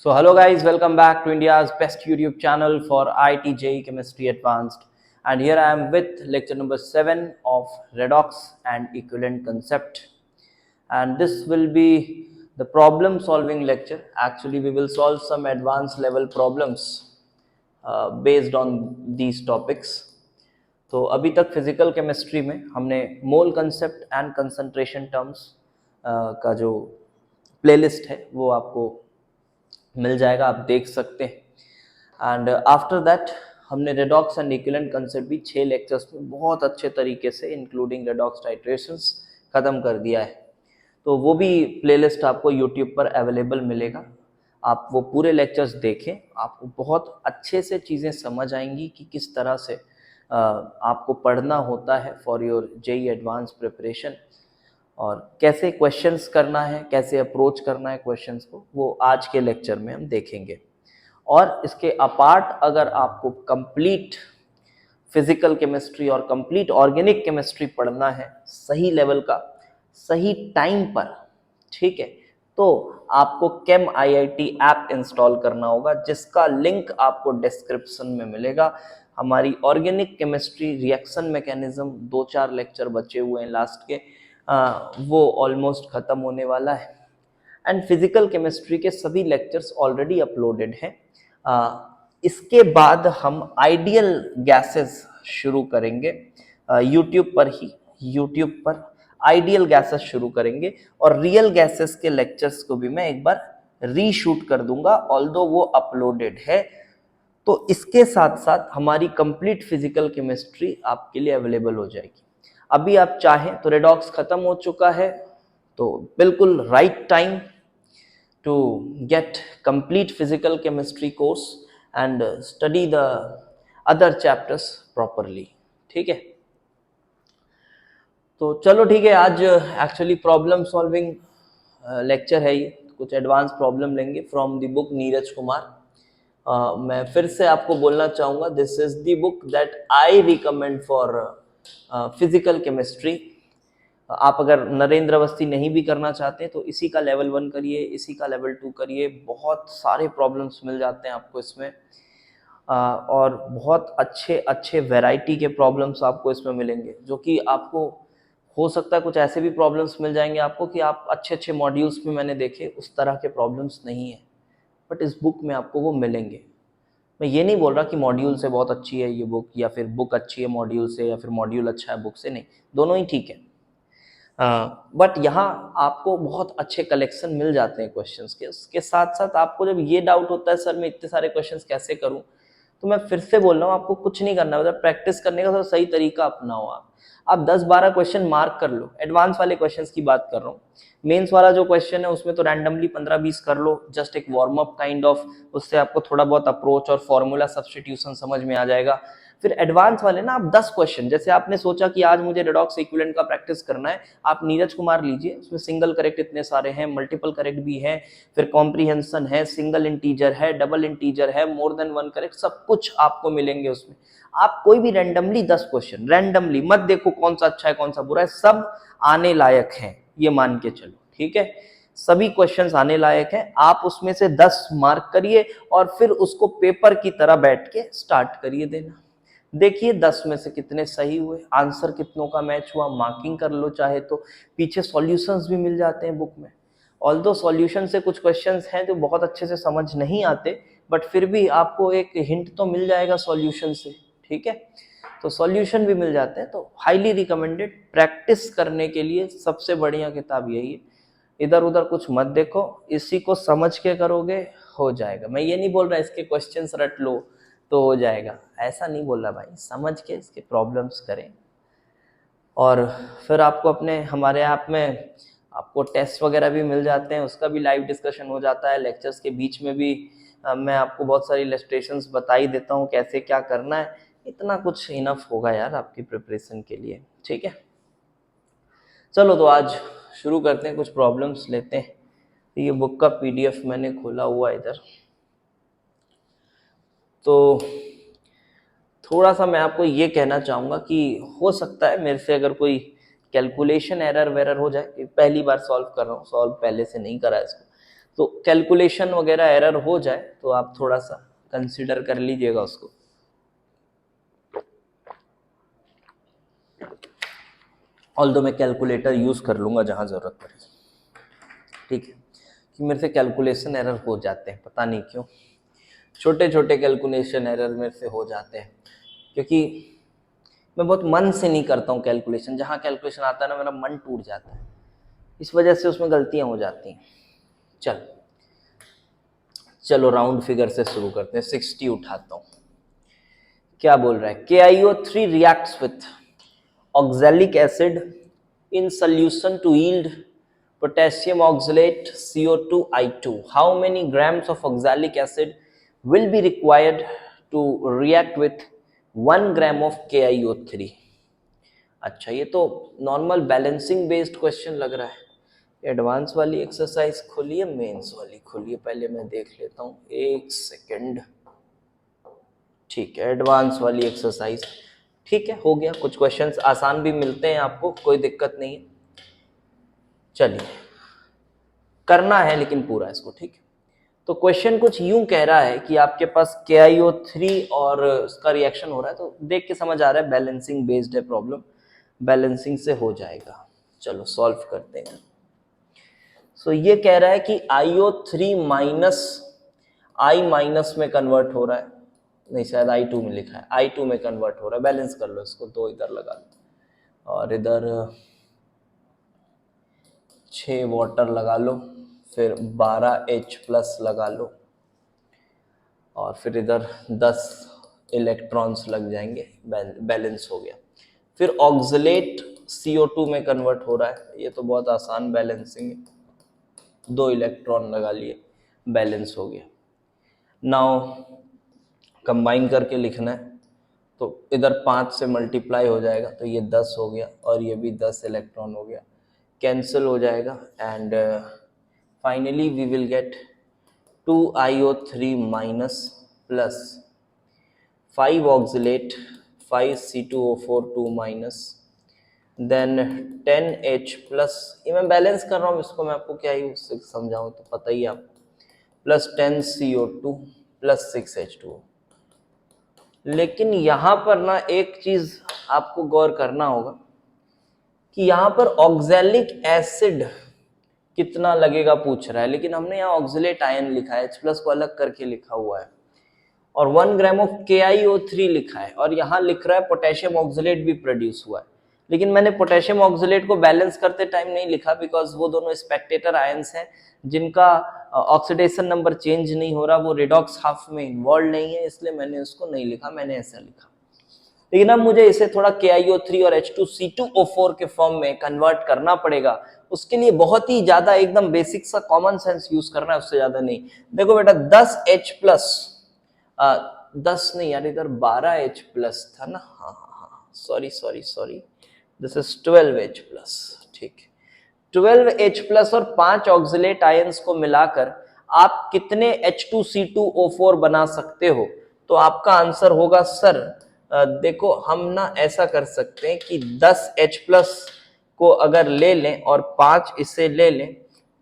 So hello guys, welcome back to India's best YouTube channel for IT JEE Chemistry Advanced, and here I am with lecture number 7 of redox and equivalent concept, and this will be the problem solving lecture. Actually we will solve some advanced level problems based on these topics. तो अभी तक physical chemistry में हमने मोल concept and concentration terms का जो playlist है वो आपको मिल जाएगा, आप देख सकते हैं। एंड आफ्टर दैट हमने रेडॉक्स एंड इक्विवेलेंट कंसेप्ट भी 6 लेक्चर्स में बहुत अच्छे तरीके से इंक्लूडिंग रेडॉक्स टाइट्रेशंस ख़त्म कर दिया है। तो वो भी प्लेलिस्ट आपको यूट्यूब पर अवेलेबल मिलेगा, आप वो पूरे लेक्चर्स देखें, आपको बहुत अच्छे से चीज़ें समझ आएंगी कि किस तरह से आपको पढ़ना होता है for your JEE advance preparation, और कैसे क्वेश्चंस करना है, कैसे अप्रोच करना है क्वेश्चंस को, वो आज के लेक्चर में हम देखेंगे। और इसके अपार्ट अगर आपको कंप्लीट फिजिकल केमिस्ट्री और कंप्लीट ऑर्गेनिक केमिस्ट्री पढ़ना है सही लेवल का, सही टाइम पर, ठीक है, तो आपको केम आईआईटी ऐप इंस्टॉल करना होगा, जिसका लिंक आपको डिस्क्रिप्शन में मिलेगा। हमारी organic chemistry reaction mechanism 2-4 lecture बचे हुए हैं लास्ट के, वो ऑलमोस्ट ख़त्म होने वाला है। एंड फिजिकल केमिस्ट्री के सभी लेक्चर्स ऑलरेडी अपलोडेड हैं। इसके बाद हम आइडियल गैसेस शुरू करेंगे यूट्यूब पर ही, यूट्यूब पर आइडियल गैसेस शुरू करेंगे, और रियल गैसेस के लेक्चर्स को भी मैं एक बार रीशूट कर दूंगा, ऑल्दो वो अपलोडेड है। तो इसके साथ साथ हमारी कंप्लीट फिजिकल केमिस्ट्री आपके लिए अवेलेबल हो जाएगी। अभी आप चाहें तो रेडॉक्स खत्म हो चुका है, तो बिल्कुल right time to get complete physical chemistry course and study the other chapters properly, ठीक है। तो चलो ठीक है, आज एक्चुअली प्रॉब्लम सॉल्विंग लेक्चर है ये, कुछ एडवांस प्रॉब्लम लेंगे from the book Neeraj Kumar. मैं फिर से आपको बोलना चाहूँगा, this is the book that I recommend for physical chemistry. आप अगर नरेंद्र अवस्थी नहीं भी करना चाहते तो इसी का लेवल 1 करिए, इसी का लेवल 2 करिए, बहुत सारे प्रॉब्लम्स मिल जाते हैं आपको इसमें, और बहुत अच्छे अच्छे वैरायटी के प्रॉब्लम्स आपको इसमें मिलेंगे, जो कि आपको हो सकता है कुछ ऐसे भी प्रॉब्लम्स मिल जाएंगे आपको कि आप अच्छे अच्छे मॉड्यूल्स में मैंने देखे उस तरह के प्रॉब्लम्स नहीं है, बट इस बुक में आपको वो मिलेंगे। मैं ये नहीं बोल रहा कि मॉड्यूल से बहुत अच्छी है ये बुक, या फिर बुक अच्छी है मॉड्यूल से, या फिर मॉड्यूल अच्छा है बुक से, नहीं, दोनों ही ठीक है। बट यहाँ आपको बहुत अच्छे कलेक्शन मिल जाते हैं क्वेश्चंस के। उसके साथ साथ आपको जब ये डाउट होता है सर मैं इतने सारे क्वेश्चंस कैसे करूँ, तो मैं फिर से बोल रहा हूँ, आपको कुछ नहीं करना, मतलब प्रैक्टिस करने का सही तरीका अपनाओ। आप 10-12 क्वेश्चन मार्क कर लो, एडवांस वाले क्वेश्चंस की बात कर रहा हूँ। मेंस वाला जो क्वेश्चन है उसमें तो रैंडमली 15-20 कर लो, जस्ट एक वार्म अप काइंड ऑफ, उससे आपको थोड़ा बहुत अप्रोच और फॉर्मूला सब्स्टिट्यूशन समझ में आ जाएगा। फिर एडवांस वाले ना आप 10 क्वेश्चन, जैसे आपने सोचा कि आज मुझे रेडॉक्स इक्विवेलेंट का प्रैक्टिस करना है, आप नीरज कुमार लीजिए, उसमें सिंगल करेक्ट इतने सारे हैं, मल्टीपल करेक्ट भी है, फिर कॉम्प्रीहेंशन है, सिंगल इंटीजर है, डबल इंटीजर है, मोर देन 1 करेक्ट, सब कुछ आपको मिलेंगे उसमें। आप कोई भी रैंडमली 10 क्वेश्चन, रैंडमली मत देखो कौन सा अच्छा है कौन सा बुरा है, सब आने लायक है, ये मान के चलो, ठीक है, सभी क्वेश्चंस आने लायक हैं। आप उसमें से 10 मार्क करिए और फिर उसको पेपर की तरह बैठ के स्टार्ट करिए देना, देखिए 10 में से कितने सही हुए, आंसर कितनों का मैच हुआ, मार्किंग कर लो चाहे तो। पीछे सॉल्यूशंस भी मिल जाते हैं बुक में, ऑल्दो सॉल्यूशन से कुछ क्वेश्चंस हैं जो बहुत अच्छे से समझ नहीं आते, बट फिर भी आपको एक हिंट तो मिल जाएगा सॉल्यूशन से, ठीक है, तो सॉल्यूशन भी मिल जाते हैं। तो हाईली रिकमेंडेड, प्रैक्टिस करने के लिए सबसे बढ़िया किताब यही है। इधर उधर कुछ मत देखो, इसी को समझ के करोगे हो जाएगा। मैं ये नहीं बोल रहा इसके क्वेश्चंस रट लो तो हो जाएगा, ऐसा नहीं बोल रहा भाई, समझ के इसके प्रॉब्लम्स करें। और फिर आपको अपने हमारे ऐप में आपको टेस्ट वगैरह भी मिल जाते हैं, उसका भी लाइव डिस्कशन हो जाता है, लेक्चर्स के बीच में भी मैं आपको बहुत सारी इलस्ट्रेशंस बता ही देता हूँ कैसे क्या करना है। इतना कुछ इनफ होगा यार आपकी प्रिपरेशन के लिए, ठीक है। चलो तो आज शुरू करते हैं, कुछ प्रॉब्लम्स लेते हैं। ये बुक का पीडीएफ मैंने खोला हुआ इधर, तो थोड़ा सा मैं आपको ये कहना चाहूँगा कि हो सकता है मेरे से अगर कोई कैलकुलेशन एरर वेरर हो जाए, पहली बार सॉल्व कर रहा हूँ, सॉल्व पहले से नहीं करा इसको, तो कैलकुलेशन वगैरह एरर हो जाए तो आप थोड़ा सा कंसिडर कर लीजिएगा उसको। ऑल्दो मैं कैलकुलेटर यूज कर लूंगा जहां जरूरत पड़ेगी, ठीक है, कि मेरे से कैलकुलेशन एरर हो जाते हैं, पता नहीं क्यों छोटे छोटे कैलकुलेशन एरर मेरे से हो जाते हैं, क्योंकि मैं बहुत मन से नहीं करता हूँ कैलकुलेशन। जहाँ कैलकुलेशन आता है ना मेरा मन टूट जाता है, इस वजह से उसमें गलतियां हो जाती हैं। चलो राउंड फिगर से शुरू करते हैं। 60 उठाता हूँ। क्या बोल रहा है? KiO3 reacts with oxalic acid in solution to yield potassium oxalate CO2I2. How many grams of oxalic acid will be required to react with 1 gram of KiO3? अच्छा, ये तो नॉर्मल बैलेंसिंग बेस्ड क्वेश्चन लग रहा है। Advance वाली exercise खोलिए, mains वाली खोलिए, पहले मैं देख लेता हूँ, एक सेकेंड। ठीक है, एडवांस वाली एक्सरसाइज, ठीक है, हो गया। कुछ क्वेश्चंस आसान भी मिलते हैं आपको, कोई दिक्कत नहीं है। चलिए, करना है लेकिन पूरा इसको, ठीक है। तो क्वेश्चन कुछ यूं कह रहा है कि आपके पास KiO3 और उसका रिएक्शन हो रहा है, तो देख के समझ आ रहा है बैलेंसिंग बेस्ड है प्रॉब्लम, बैलेंसिंग से हो जाएगा। चलो सॉल्व करते हैं। सो ये कह रहा है कि IO3 माइनस I माइनस में कन्वर्ट हो रहा है, नहीं शायद I2 में लिखा है, I2 में कन्वर्ट हो रहा है। बैलेंस कर लो इसको, 2 इधर लगा लो और इधर 6 वाटर लगा लो, फिर 12H प्लस लगा लो और फिर इधर 10 इलेक्ट्रॉन्स लग जाएंगे, बैलेंस हो गया। फिर ऑक्सलेट CO2 में कन्वर्ट हो रहा है, ये तो बहुत आसान बैलेंसिंग है, 2 इलेक्ट्रॉन लगा लिए, बैलेंस हो गया। नाउ कंबाइन करके लिखना है, तो इधर 5 से मल्टीप्लाई हो जाएगा तो ये 10 हो गया और ये भी 10 इलेक्ट्रॉन हो गया, कैंसिल हो जाएगा and finally we will get 2IO3 minus plus 5 oxalate 5C2O4 2 minus then 10H plus, ये मैं बैलेंस कर रहा हूँ इसको, मैं आपको क्या ही उससे समझाऊँ तो पता ही आपको, प्लस 10CO2 प्लस 6H2O। लेकिन यहाँ पर ना एक चीज आपको गौर करना होगा कि यहाँ पर ऑक्सैलिक एसिड कितना लगेगा पूछ रहा है, लेकिन हमने यहाँ ऑक्सलेट आयन लिखा है, H प्लस को अलग करके लिखा हुआ है और 1 ग्राम ऑफ KiO3 लिखा है और यहाँ लिख रहा है पोटेशियम ऑक्सलेट भी प्रोड्यूस हुआ है। लेकिन मैंने पोटेशियम ऑक्सलेट को बैलेंस करते टाइम नहीं लिखा, बिकॉज वो दोनों स्पेक्टेटर आयंस हैं जिनका ऑक्सीडेशन नंबर चेंज नहीं हो रहा, वो रिडॉक्स हाफ में इन्वॉल्व नहीं है, इसलिए मैंने उसको नहीं लिखा, मैंने ऐसा लिखा। लेकिन अब मुझे इसे थोड़ा KiO3 और H2C2O4 के फॉर्म में कन्वर्ट करना पड़ेगा, उसके लिए बहुत ही ज्यादा एकदम बेसिक सा कॉमन सेंस यूज करना है, उससे ज्यादा नहीं। देखो बेटा 10H प्लस 10 नहीं यार, इधर 12H प्लस था ना, हाँ, sorry, this is 12H plus, ठीक है। 12H प्लस और 5 ऑक्सलेट आयंस को मिलाकर आप कितने H2C2O4 बना सकते हो? तो आपका आंसर होगा सर, देखो हम ना ऐसा कर सकते हैं कि 10H प्लस को अगर ले लें और 5 इसे ले लें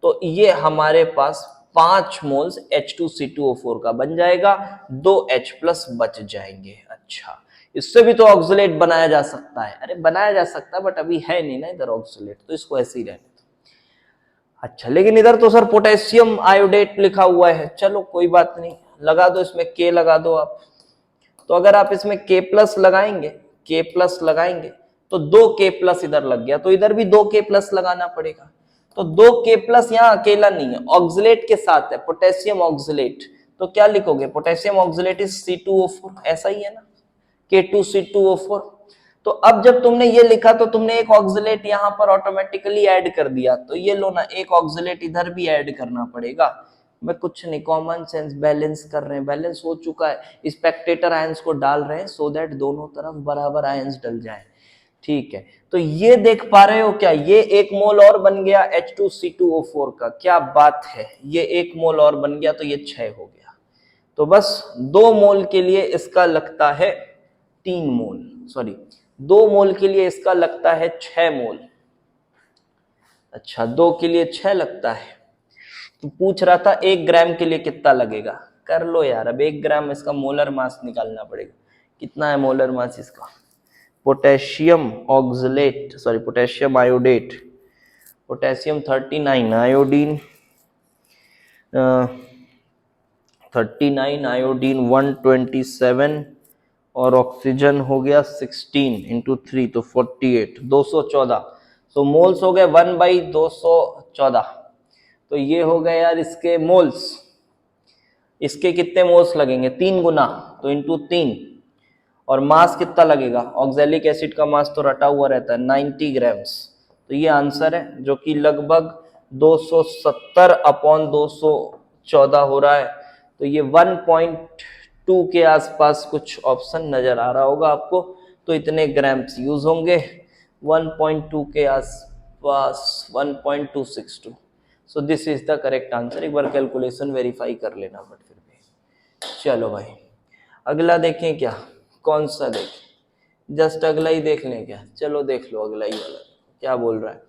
तो ये हमारे पास 5 मोल्स H2C2O4 का बन जाएगा, 2H प्लस बच जाएंगे। अच्छा, इससे भी तो ऑक्सलेट बनाया जा सकता है। अरे बनाया जा सकता है बट अभी है नहीं ना इधर ऑक्सलेट, तो इसको ऐसे ही रहने दो। अच्छा, लेकिन इधर तो सर पोटेशियम आयोडेट लिखा हुआ है, चलो कोई बात नहीं, लगा दो इसमें K लगा दो आप। तो अगर आप इसमें K प्लस लगाएंगे तो 2K प्लस इधर लग गया, तो इधर भी 2K प्लस लगाना पड़ेगा। तो 2K प्लस यहाँ अकेला नहीं है, ऑक्सलेट के साथ है, पोटेशियम ऑक्सलेट। तो क्या लिखोगे? पोटेशियम ऑक्सलेट इज C2O4, ऐसा ही है ना, K2C2O4। तो अब जब तुमने ये लिखा तो तुमने एक ऑक्सलेट यहाँ पर ऑटोमेटिकली ऐड कर दिया, तो ये लो ना, एक ऑक्सलेट इधर भी ऐड करना पड़ेगा। मैं कुछ नहीं, कॉमन सेंस, बैलेंस कर रहे हैं, बैलेंस हो चुका है, स्पेक्टेटर आयंस को डाल रहे हैं सो दैट दोनों तरफ बराबर आयंस डल जाए, ठीक है। तो ये देख पा रहे हो क्या, ये 1 मोल और बन गया H2C2O4 का, क्या बात है, ये 1 मोल और बन गया तो ये 6 हो गया। तो बस 2 मोल के लिए इसका लगता है 3 मोल, सॉरी 2 मोल के लिए इसका लगता है 6 मोल। अच्छा, 2 के लिए 6 लगता है, तो पूछ रहा था 1 ग्राम के लिए कितना लगेगा, कर लो यार। अब 1 ग्राम इसका मोलर मास निकालना पड़ेगा, कितना है मोलर मास इसका। Potassium oxalate, sorry potassium iodate, potassium 39, iodine 39, iodine 127 और ऑक्सीजन हो गया 16 इंटू 3 तो 48, 214। तो मोल्स हो गए 1/214। तो ये हो गए यार इसके मोल्स। इसके कितने मोल्स लगेंगे, 3 गुना, तो इंटू 3। और मास कितना लगेगा, ऑक्सैलिक एसिड का मास तो रटा हुआ रहता है 90 ग्राम्स। तो ये आंसर है जो कि लगभग 270/214 हो रहा है। तो ये 1.2 के आसपास कुछ ऑप्शन नजर आ रहा होगा आपको। तो इतने ग्राम्स यूज होंगे 1.2 के आसपास, 1.262। सो this is the correct answer. एक बार कैलकुलेशन वेरीफाई कर लेना, बट फिर भी चलो भाई अगला देखें क्या, कौन सा देखें, जस्ट अगला ही देख लें क्या। चलो देख लो अगला ही वाला क्या बोल रहा है।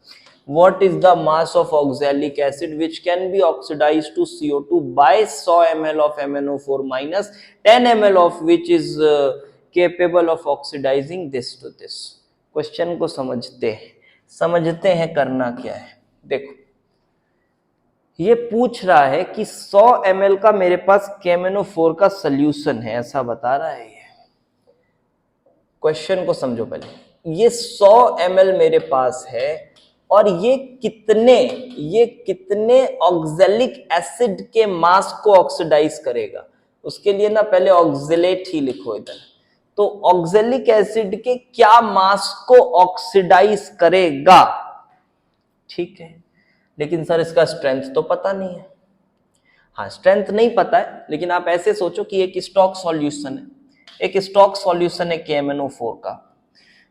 What is the mass of oxalic acid which can be oxidized to CO2 by 100 ml of MnO4 minus 10 ml of which is capable of oxidizing this to this। Question को समझते हैं करना क्या है। देखो ये पूछ रहा है कि 100 ml का मेरे पास KMnO4 का सोल्यूशन है, ऐसा बता रहा है। क्वेश्चन को समझो पहले, ये 100 ml मेरे पास है और ये कितने ऑक्सैलिक एसिड के मास को ऑक्सीडाइज करेगा। उसके लिए ना पहले ऑक्सलेट ही लिखो इधर। तो ऑक्सैलिक एसिड के क्या मास को ऑक्सीडाइज करेगा, ठीक है। लेकिन सर इसका स्ट्रेंथ तो पता नहीं है। हाँ स्ट्रेंथ नहीं पता है, लेकिन आप ऐसे सोचो कि एक स्टॉक सॉल्यूशन है, एक स्टॉक सॉल्यूशन है KMnO4 का।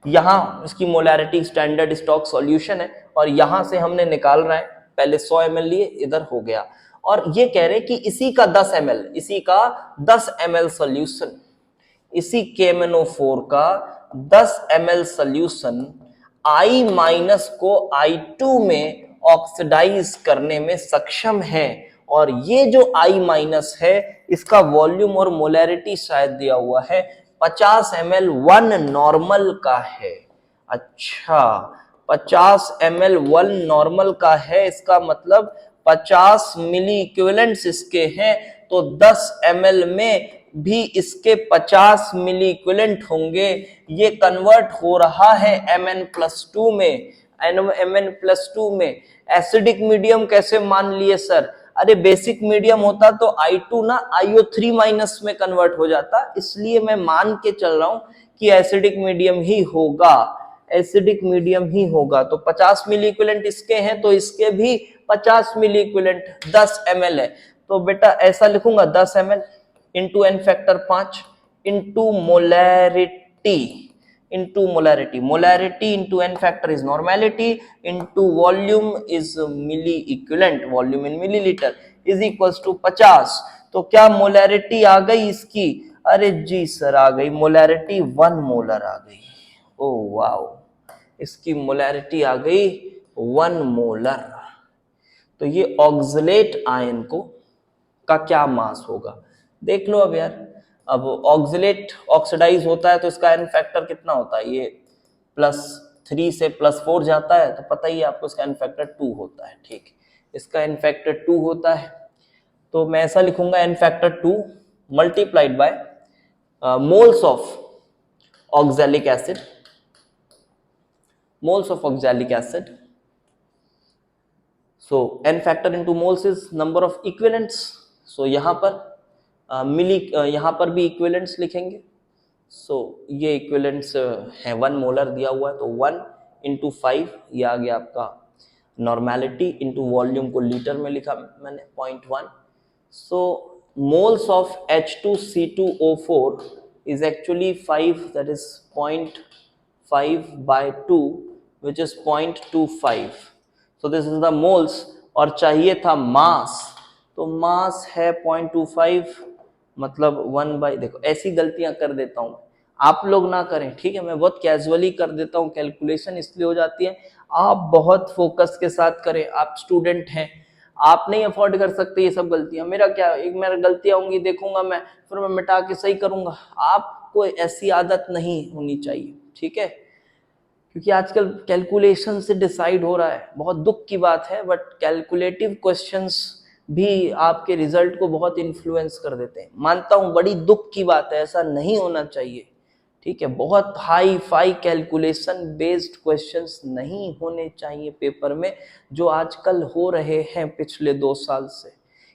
यहां इसकी मोलैरिटी स्टैंडर्ड स्टॉक सॉल्यूशन है और यहां से हमने निकाल रहे हैं, पहले 100 ml लिए, इधर हो गया। और ये कह रहे हैं कि इसी का 10 ml सॉल्यूशन, इसी KMnO4 का 10 ml सॉल्यूशन I- को I2 में ऑक्सीडाइज करने में सक्षम है। और ये जो I- है इसका वॉल्यूम और मोलैरिटी शायद दिया हुआ है 50 ml 1 नॉर्मल का है। अच्छा 50 ml 1 नॉर्मल का है, इसका मतलब 50 मिली इक्विवेलेंट्स इसके हैं। तो 10 ml में भी इसके 50 मिली इक्विवेलेंट होंगे। ये कन्वर्ट हो रहा है Mn+2 में, Mn+2 में। एसिडिक मीडियम कैसे मान लिए सर, अरे बेसिक मीडियम होता तो I2 ना IO3- में कन्वर्ट हो जाता, इसलिए मैं मान के चल रहा हूं कि एसिडिक मीडियम ही होगा, एसिडिक मीडियम ही होगा। तो 50 मिली इक्विवेलेंट इसके हैं तो इसके भी 50 मिली इक्विवेलेंट 10 ml है। तो बेटा ऐसा लिखूंगा 10 ml into n factor 5 into molarity, molarity into n factor is normality into volume is milli equivalent, volume in milliliter is equals to 50। तो क्या मोलैरिटी आ गई इसकी, अरे जी सर आ गई, मोलैरिटी 1 मोलर आ गई। ओ वाओ, इसकी मोलैरिटी आ गई 1 मोलर। तो ये ऑक्सलेट आयन को का क्या मास होगा, देख लो अब यार। अब ऑक्सलेट ऑक्सीडाइज होता है तो इसका एन फैक्टर कितना होता है, ये +3 से +4 जाता है, तो पता ही है आपको इसका एन फैक्टर 2 होता है, ठीक। इसका एन फैक्टर 2 होता है, तो मैं ऐसा लिखूंगा N factor 2 multiplied by moles of oxalic acid, moles of oxalic acid। So n factor into moles is number of equivalents। So यहाँ पर यहाँ पर भी इक्विवेलेंट्स लिखेंगे। सो ये इक्विवेलेंट्स है, 1 मोलर दिया हुआ है तो 1 इंटू 5, ये आ गया आपका नॉर्मेलिटी इंटू वॉल्यूम को लीटर में लिखा मैंने 0.1। So moles of H2C2O4 is actually 5, that is 0.5/2 which is 0.25। so this is the moles। और चाहिए था मास, तो मास है 0.25 मतलब 1/, देखो ऐसी गलतियां कर देता हूं, आप लोग ना करें, ठीक है। मैं बहुत कैजुअली कर देता हूं, कैलकुलेशन इसलिए हो जाती है, आप बहुत फोकस के साथ करें, आप स्टूडेंट हैं, आप नहीं अफोर्ड कर सकते ये सब गलतियां। मेरा क्या, एक मेरा गलतियां होंगी देखूंगा मैं, फिर मैं मिटा के सही करूंगा। आपको ऐसी आदत नहीं होनी चाहिए, ठीक है, क्योंकि आजकल कैलकुलेशन से डिसाइड हो रहा है। बहुत दुख की बात है, बट कैलकुलेटिव क्वेश्चंस भी आपके रिजल्ट को बहुत इन्फ्लुएंस कर देते हैं। मानता हूं बड़ी दुख की बात है, ऐसा नहीं होना चाहिए, ठीक है। बहुत hi fi calculation based questions नहीं होने चाहिए पेपर में, जो आजकल हो रहे हैं पिछले 2 साल से।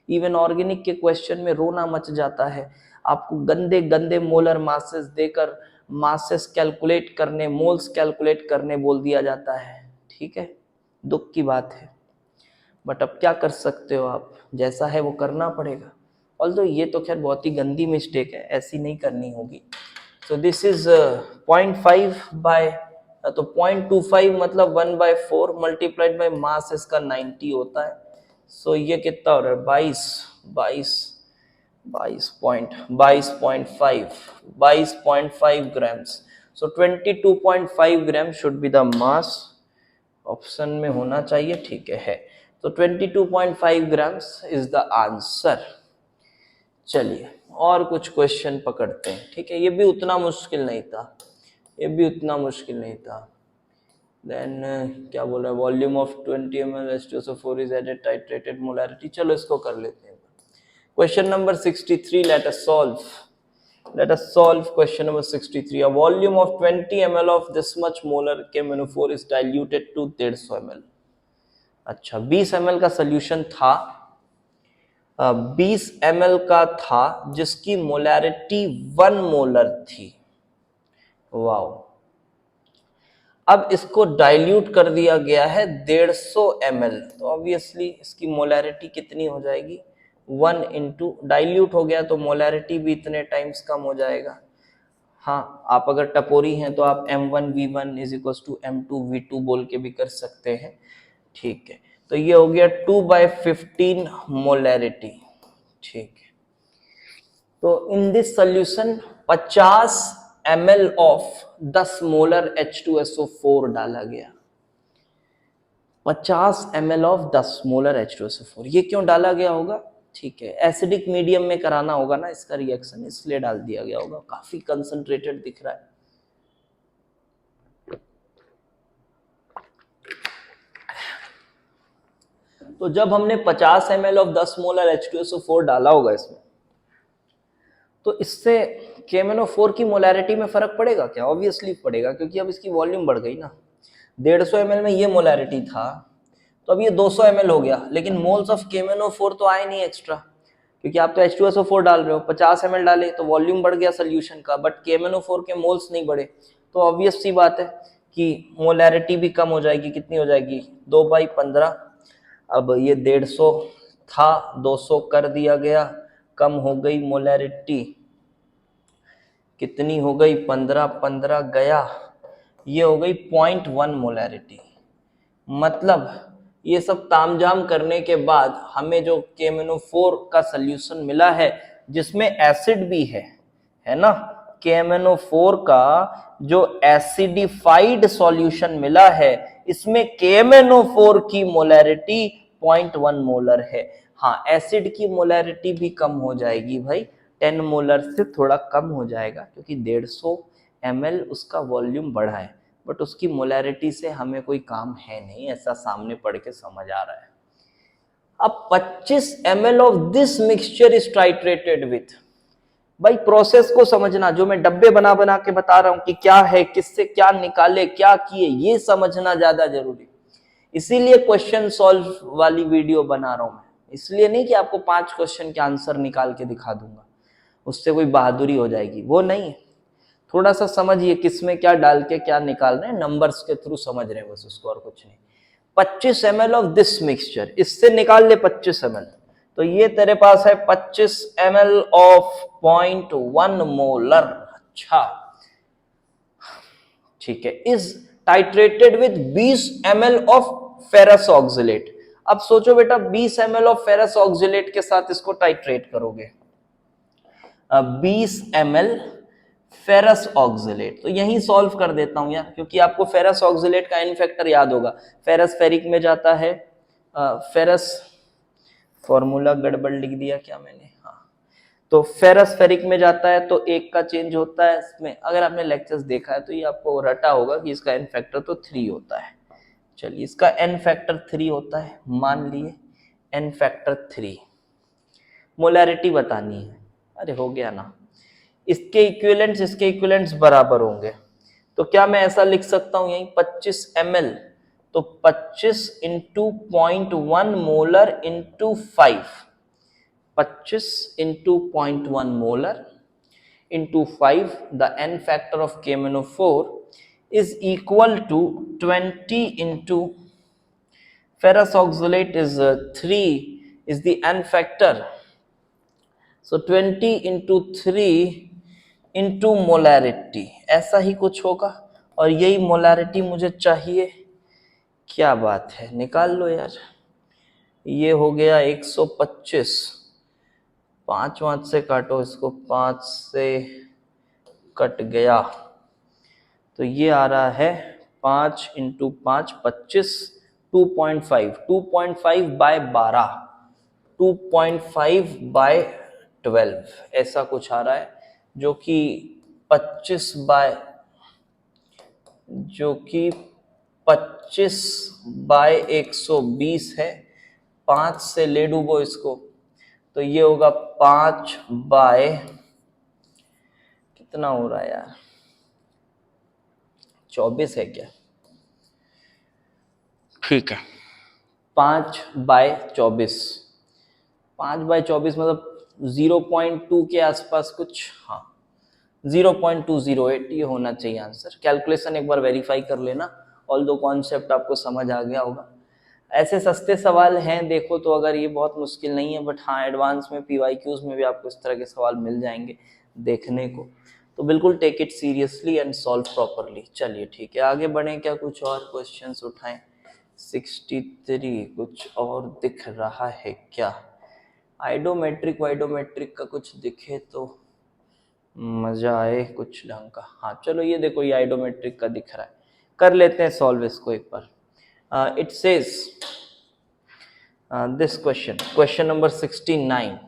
इवन ऑर्गेनिक के क्वेश्चन में रोना मच जाता है। आपको गंदे गंदे मोलर मासेस देकर मासेस कैलकुलेट करने, मोल्स कैलकुलेट करने बोल दिया जाता है, ठीक है। दुख की बात है, बट अब क्या कर सकते हो आप, जैसा है वो करना पड़ेगा। ऑल्दो ये तो खैर बहुत ही गंदी मिस्टेक है, ऐसी नहीं करनी होगी। तो दिस इज 0.5 बाय, तो 0.25 मतलब 1/4 मल्टीप्लाइड बाय मास इसका 90 होता है। सो ये कितना हो रहा है, 22.5 grams. So 22.5 grams should be the mass. Option में होना चाहिए, ठीक है। तो 22.5 grams is the answer. चलिए और कुछ क्वेश्चन पकड़ते हैं, ठीक है। ये भी उतना मुश्किल नहीं था, देन क्या बोल रहा है, volume of 20 ml H2SO4 is added titrated molarity। चलो इसको कर लेते हैं। Question number 63, let us solve question number 63. A volume of 20 ml of this much molar KMnO4 is diluted to 150 ml. अच्छा, 20 ml का सोल्यूशन था, 20 ml का था जिसकी मोलैरिटी 1 मोलर थी। वाओ। अब इसको डाइल्यूट कर दिया गया है 150 ml, तो ऑब्वियसली इसकी मोलैरिटी कितनी हो जाएगी, 1 इंटू डाइल्यूट हो गया तो मोलैरिटी भी इतने टाइम्स कम हो जाएगा। हाँ, आप अगर टपोरी हैं तो आप M1V1 is equal to M2V2 बोल के भी कर सकते हैं, ठीक है। तो ये हो गया 2/15 मोलैरिटी, ठीक है। तो in this solution 50 ml of 10 molar H2SO4 डाला गया। 50 ml ऑफ 10 मोलर H2SO4, ये क्यों डाला गया होगा, ठीक है, एसिडिक मीडियम में कराना होगा ना इसका रिएक्शन, इसलिए डाल दिया गया होगा। काफी कंसंट्रेटेड दिख रहा है। तो जब हमने 50 ml ऑफ 10 मोलर H2SO4 डाला होगा इसमें, तो इससे KMnO4 की मोलैरिटी में फर्क पड़ेगा क्या? ऑब्वियसली पड़ेगा, क्योंकि अब इसकी वॉल्यूम बढ़ गई ना। 150 ml में ये मोलैरिटी था, तो अब ये 200 ml हो गया, लेकिन मोल्स ऑफ KMnO4 तो आए नहीं एक्स्ट्रा, क्योंकि आप तो H2SO4 डाल रहे हो। 50 ml डाले तो वॉल्यूम बढ़ गया सोल्यूशन का, बट KMnO4 के मोल्स नहीं बढ़े, तो ऑब्वियस सी बात है कि मोलैरिटी भी कम हो जाएगी। कितनी हो जाएगी, 2/15। अब ये 150 था, 200 कर दिया गया, कम हो गई मोलैरिटी, कितनी हो गई, 15 गया, ये हो गई 0.1 मोलैरिटी। मतलब ये सब तामझाम करने के बाद हमें जो KMnO4 का सोल्यूशन मिला है, जिसमें एसिड भी है ना, KMnO4 का जो एसिडिफाइड सॉल्यूशन मिला है, इसमें KMnO4 की मोलैरिटी 0.1 मोलर है। हाँ, एसिड की मोलैरिटी भी कम हो जाएगी भाई, 10 मोलर से थोड़ा कम हो जाएगा, क्योंकि 150 ml उसका वॉल्यूम बढ़ा है, बट उसकी मोलैरिटी से हमें कोई काम है नहीं, ऐसा सामने पढ़ के समझ आ रहा है। अब 25 ml of this mixture is titrated with, भाई प्रोसेस को समझना, जो मैं डब्बे बना बना के बता रहा हूं कि क्या है, किससे क्या निकाले, क्या किए, ये समझना ज्यादा जरूरी। इसीलिए क्वेश्चन सॉल्व वाली वीडियो बना रहा हूं मैं, इसलिए नहीं कि आपको 5 क्वेश्चन के आंसर निकाल के दिखा दूंगा, उससे कोई बहादुरी हो जाएगी, वो नहीं। थोड़ा सा समझिए किसमें क्या डाल के क्या निकाल रहे हैं, नंबर्स के थ्रू समझ रहे हैं बस उसको, और कुछ नहीं। 25 ml ऑफ दिस मिक्सचर, इससे निकाल ले 25 ml, तो ये तेरे पास है 25 ml ऑफ 0.1 मोलर। अच्छा, ठीक है, is titrated with 20 ml of ferrous oxalate. अब सोचो बेटा, 20 ml ऑफ फेरस ऑक्सिलेट के साथ इसको टाइट्रेट करोगे, 20 ml फेरस ऑक्सिलेट, तो यही सॉल्व कर देता हूं यार, क्योंकि आपको फेरस ऑक्सिलेट का एन फैक्टर याद होगा। फेरस फेरिक में जाता है, फेरस फॉर्मूला गड़बड़ लिख दिया क्या मैंने? हाँ, तो फेरस फेरिक में जाता है तो एक का चेंज होता है इसमें। अगर आपने लेक्चर्स देखा है तो ये आपको रटा होगा कि इसका एन फैक्टर तो 3 होता है। चलिए, इसका एन फैक्टर 3 होता है, मान लिए एन फैक्टर 3। मोलैरिटी बतानी है। अरे हो गया ना, इसके इक्विवेलेंट्स बराबर होंगे। तो क्या मैं ऐसा लिख सकता हूं यही 25 ml, तो 25 into 0.1 molar into 5, 25 into 0.1 molar into 5, the n factor of KMnO4 is equal to 20 into ferrous oxalate is 3 is the n factor, so 20 into 3 into molarity, ऐसा ही कुछ होगा और यही मोलारिटी मुझे चाहिए। क्या बात है, निकाल लो यार। ये हो गया 125, 5 से काटो इसको, 5 से कट गया, तो ये आ रहा है 5 इंटू 5 25, 2.5, 2.5 बाय 12, 2.5 बाय 12 ऐसा कुछ आ रहा है, जो कि 25 बाय 120 है। 5 से ले डूबो इसको, तो ये होगा 5 बाय कितना हो रहा है यार, 24 है क्या? ठीक है, 5 बाय 24, 5 बाय 24 मतलब 0.2 के आसपास कुछ, हाँ 0.208 ये होना चाहिए आंसर। कैलकुलेशन एक बार वेरीफाई कर लेना, ऑल दो कॉन्सेप्ट आपको समझ आ गया होगा। ऐसे सस्ते सवाल हैं देखो तो, अगर ये बहुत मुश्किल नहीं है, बट हाँ एडवांस में PYQs में भी आपको इस तरह के सवाल मिल जाएंगे देखने को, तो बिल्कुल take it seriously and solve properly. चलिए ठीक है, आगे बढ़ें, क्या कुछ और क्वेश्चंस उठाएं? 63 कुछ और दिख रहा है क्या? आइडोमेट्रिक का कुछ दिखे तो मजा आए कुछ ढंग का। हाँ चलो, ये देखो ये आइडोमेट्रिक का दिख रहा है, कर लेते हैं सॉल्व इसको एक बार। It says this question number 69.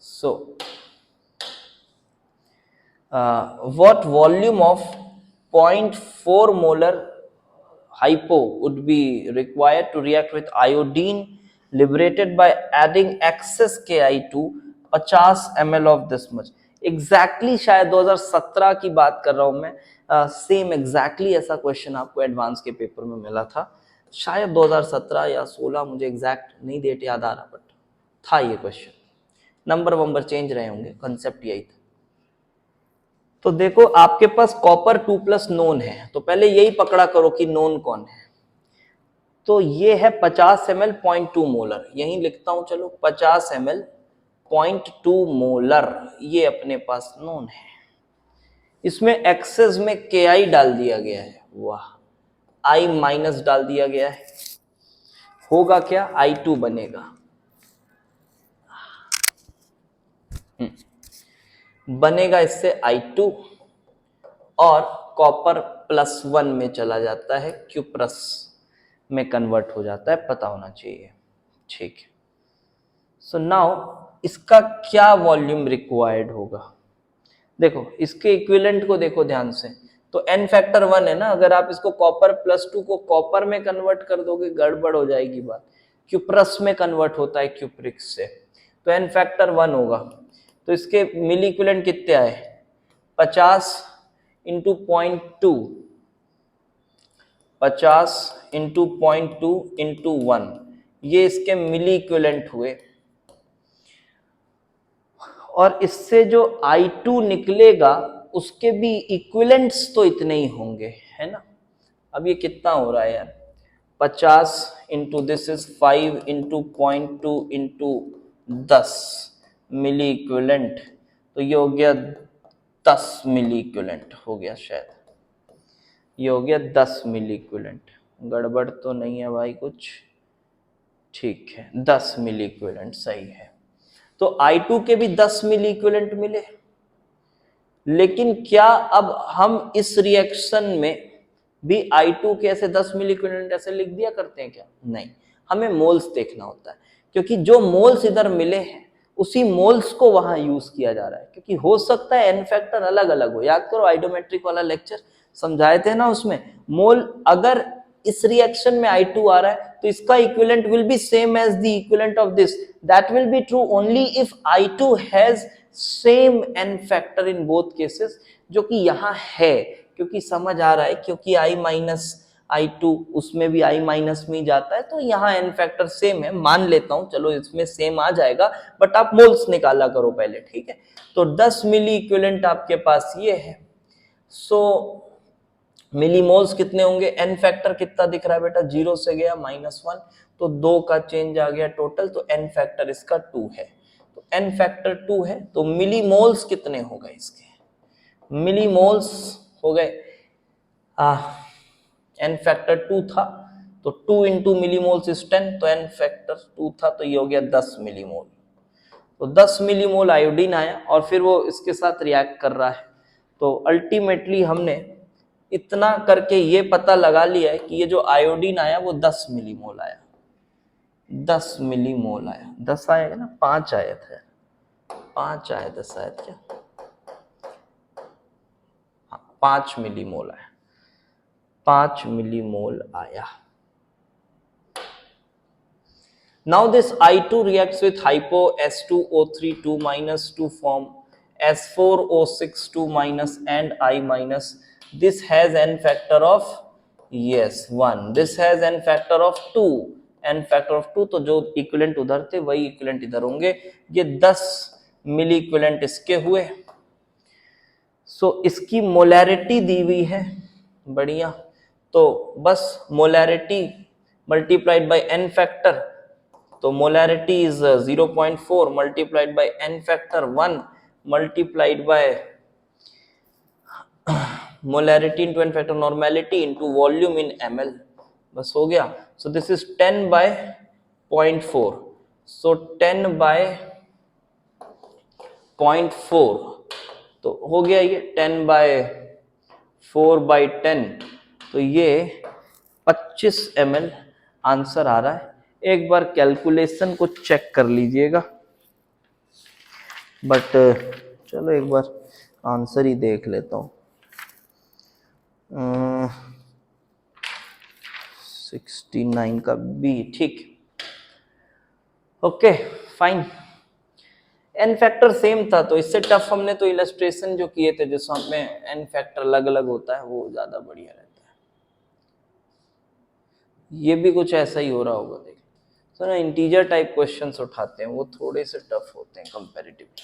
So what volume of 0.4 molar hypo would be required to react with iodine liberated by adding excess Ki to 50 ml of this much? Exactly शायद 2017 की बात कर रहा हूं मैं, सेम एग्जैक्टली ऐसा question आपको advance के पेपर में मिला था, शायद 2017 या 16, मुझे एग्जैक्ट नहीं डेट याद आ रहा, बट था ये क्वेश्चन। नंबर चेंज रहे होंगे, कंसेप्ट यही था। तो देखो आपके पास कॉपर 2+ नोन है, तो पहले यही पकड़ा करो कि नोन कौन है। तो ये है 50 ml 0.2 मोलर, यही लिखता हूं चलो, 50 ml 0.2 मोलर ये अपने पास नोन है। इसमें एक्सेस में Ki डाल दिया गया है, वाह, I माइनस डाल दिया गया है, होगा क्या, I2 बनेगा, बनेगा इससे I2 और कॉपर +1 में चला जाता है, क्यूप्रस में कन्वर्ट हो जाता है, पता होना चाहिए। ठीक है, सो नाउ इसका क्या वॉल्यूम रिक्वायर्ड होगा? देखो इसके इक्विवेलेंट को देखो ध्यान से, तो n फैक्टर 1 है ना, अगर आप इसको कॉपर +2 को कॉपर में कन्वर्ट कर दोगे गड़बड़ हो जाएगी बात, क्यूप्रस में कन्वर्ट होता है क्यूप्रिक से, तो n फैक्टर 1 होगा। तो इसके मिली इक्विवेलेंट कितने आए, 50 इंटू 0.2, 50 इंटू 0.2 इंटू 1, ये इसके मिली इक्विवेलेंट हुए, और इससे जो I2 निकलेगा उसके भी इक्विवेलेंट्स तो इतने ही होंगे, है ना। अब ये कितना हो रहा है यार, 50 into this is 5 into 0.2 into 10 milli equivalent, तो ये हो गया 10 मिली इक्विवेलेंट हो गया, शायद ये हो गया 10 मिली इक्विवेलेंट, गड़बड़ तो नहीं है भाई कुछ, ठीक है 10 मिली इक्विवेलेंट सही है। तो I2 के भी 10 मिली इक्विवेलेंट मिले, लेकिन क्या अब हम इस रिएक्शन में भी I2 के ऐसे 10 मिली इक्विवेलेंट ऐसे लिख दिया करते हैं क्या? नहीं, हमें मोल्स देखना होता है, क्योंकि जो मोल्स इधर मिले हैं उसी मोल्स को वहां यूज किया जा रहा है, क्योंकि हो सकता है एन फैक्टर अलग अलग हो। याद करो आइडोमेट्रिक वाला लेक्चर समझाए थे ना, उसमें मोल अगर इस रिएक्शन में I2 आ रहा है तो इसका equivalent will be same as the equivalent of this. That will be true only if I2 has same N factor in both cases, जो कि यहाँ है, क्योंकि समझ आ रहा है, क्योंकि I माइनस I2 उसमें भी I माइनस में ही जाता है, तो यहाँ एन फैक्टर सेम है, मान लेता हूं, चलो इसमें सेम आ जाएगा, बट आप मोल्स निकाला करो पहले, ठीक है। तो 10 मिली इक्विवेलेंट आपके पास ये है। सो मिली मोल्स कितने होंगे, एन फैक्टर कितना दिख रहा है बेटा, 0 से गया -1, तो 2 का चेंज आ गया टोटल, तो एन फैक्टर इसका 2 है। तो एन फैक्टर 2 है, तो मिली मोल्स कितने हो गए इसके, मिली मोल्स हो गए एन फैक्टर 2 था, तो 2 इंटू मिली मोल्स इज 10, तो एन फैक्टर 2 था, तो ये हो गया 10 मिली मोल। तो 10 मिली मोल आयोडीन आया और फिर वो इसके साथ रिएक्ट कर रहा है। तो अल्टीमेटली हमने इतना करके ये पता लगा लिया है कि ये जो आयोडीन आया वो 10 मिली मोल आया, 10 मिली मोल आया। 10 आएगा ना, 5 आया था, 5 आया था शायद, क्या 5 मिली मोल आया, 5 मिली मोल आया। Now this I2 reacts with hypo S2O3 2 minus to form S4O6 2 minus and I minus. This has n factor of, yes, 1. This has n factor of 2. n factor of 2, तो जो इक्विवेलेंट उधर थे वही इक्विवेलेंट इधर होंगे। ये 10 milli equivalent इसके हुए। सो इसकी मोलैरिटी दी हुई है, बढ़िया। तो बस molarity multiplied by n factor, तो molarity is 0.4 multiplied by n factor 1 multiplied by molarity into n factor normality into volume in ml, बस हो गया। So this is 10 by 0.4, so 10 by 0.4, तो हो गया ये 10 बाय 4 बाय 10, तो ये 25 ml आंसर आ रहा है। एक बार कैलकुलेशन को चेक कर लीजिएगा, बट चलो एक बार आंसर ही देख लेता हूँ। 69 का बी, ठीक, okay fine. N factor same था, तो इससे टफ हमने तो इलस्ट्रेशन जो किए थे जिसमें एन फैक्टर अलग अलग होता है, वो ज्यादा बढ़िया रहता है। ये भी कुछ ऐसा ही हो रहा होगा, देख तो ना इंटीजर टाइप क्वेश्चंस उठाते हैं, वो थोड़े से टफ होते हैं comparatively.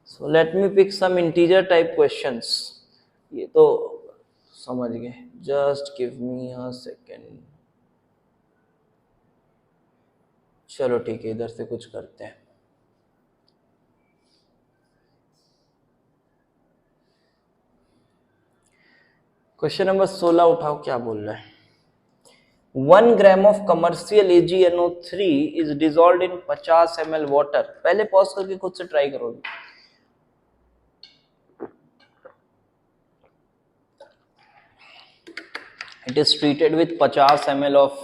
So let me pick some integer type questions. ये तो समझ गए, just give me a second. चलो ठीक है, इधर से कुछ करते हैं। क्वेश्चन नंबर 16 उठाओ, क्या बोल रहा है। 1 gram of commercial AgNO3 is dissolved in 50 ml water. पहले पॉज करके खुद से ट्राई करोगे। It is treated with 50 ml of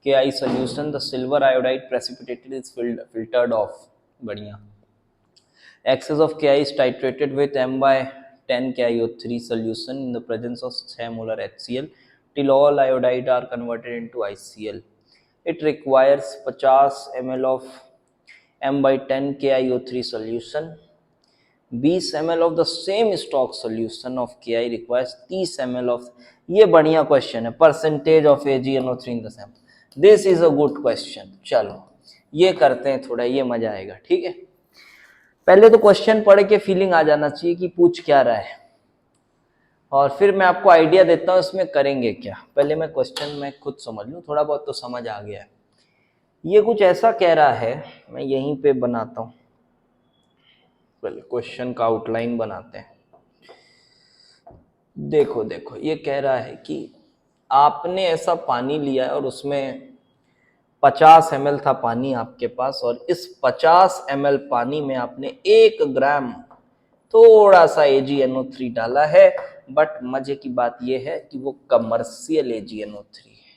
Ki solution. The silver iodide precipitated is filtered off. बढ़िया। Excess of Ki is titrated with m/10 KiO3 solution in the presence of 6 molar HCl till all iodide are converted into ICl. It requires 50 ml of m/10 KiO3 solution. 20 ml of the same stock solution of Ki requires 30 ml of, ये बढ़िया question है, percentage of AgNO3 in the sample. This is a good question. चलो ये करते हैं थोड़ा, ये मजा आएगा, ठीक है। पहले तो क्वेश्चन पढ़ के फीलिंग आ जाना चाहिए कि पूछ क्या रहा है, और फिर मैं आपको आइडिया देता हूँ इसमें करेंगे क्या। पहले मैं क्वेश्चन में खुद समझ लूँ, थोड़ा बहुत तो समझ आ गया है। ये कुछ ऐसा कह रहा है, मैं यहीं पे बनाता हूँ, पहले क्वेश्चन का आउटलाइन बनाते हैं। देखो देखो, ये कह रहा है कि आपने ऐसा पानी लिया है और उसमें 50 ml था पानी आपके पास, और इस 50 ml पानी में आपने 1 ग्राम थोड़ा सा AgNO3 डाला है। बट मजे की बात यह है कि वो कमर्शियल AgNO3 है।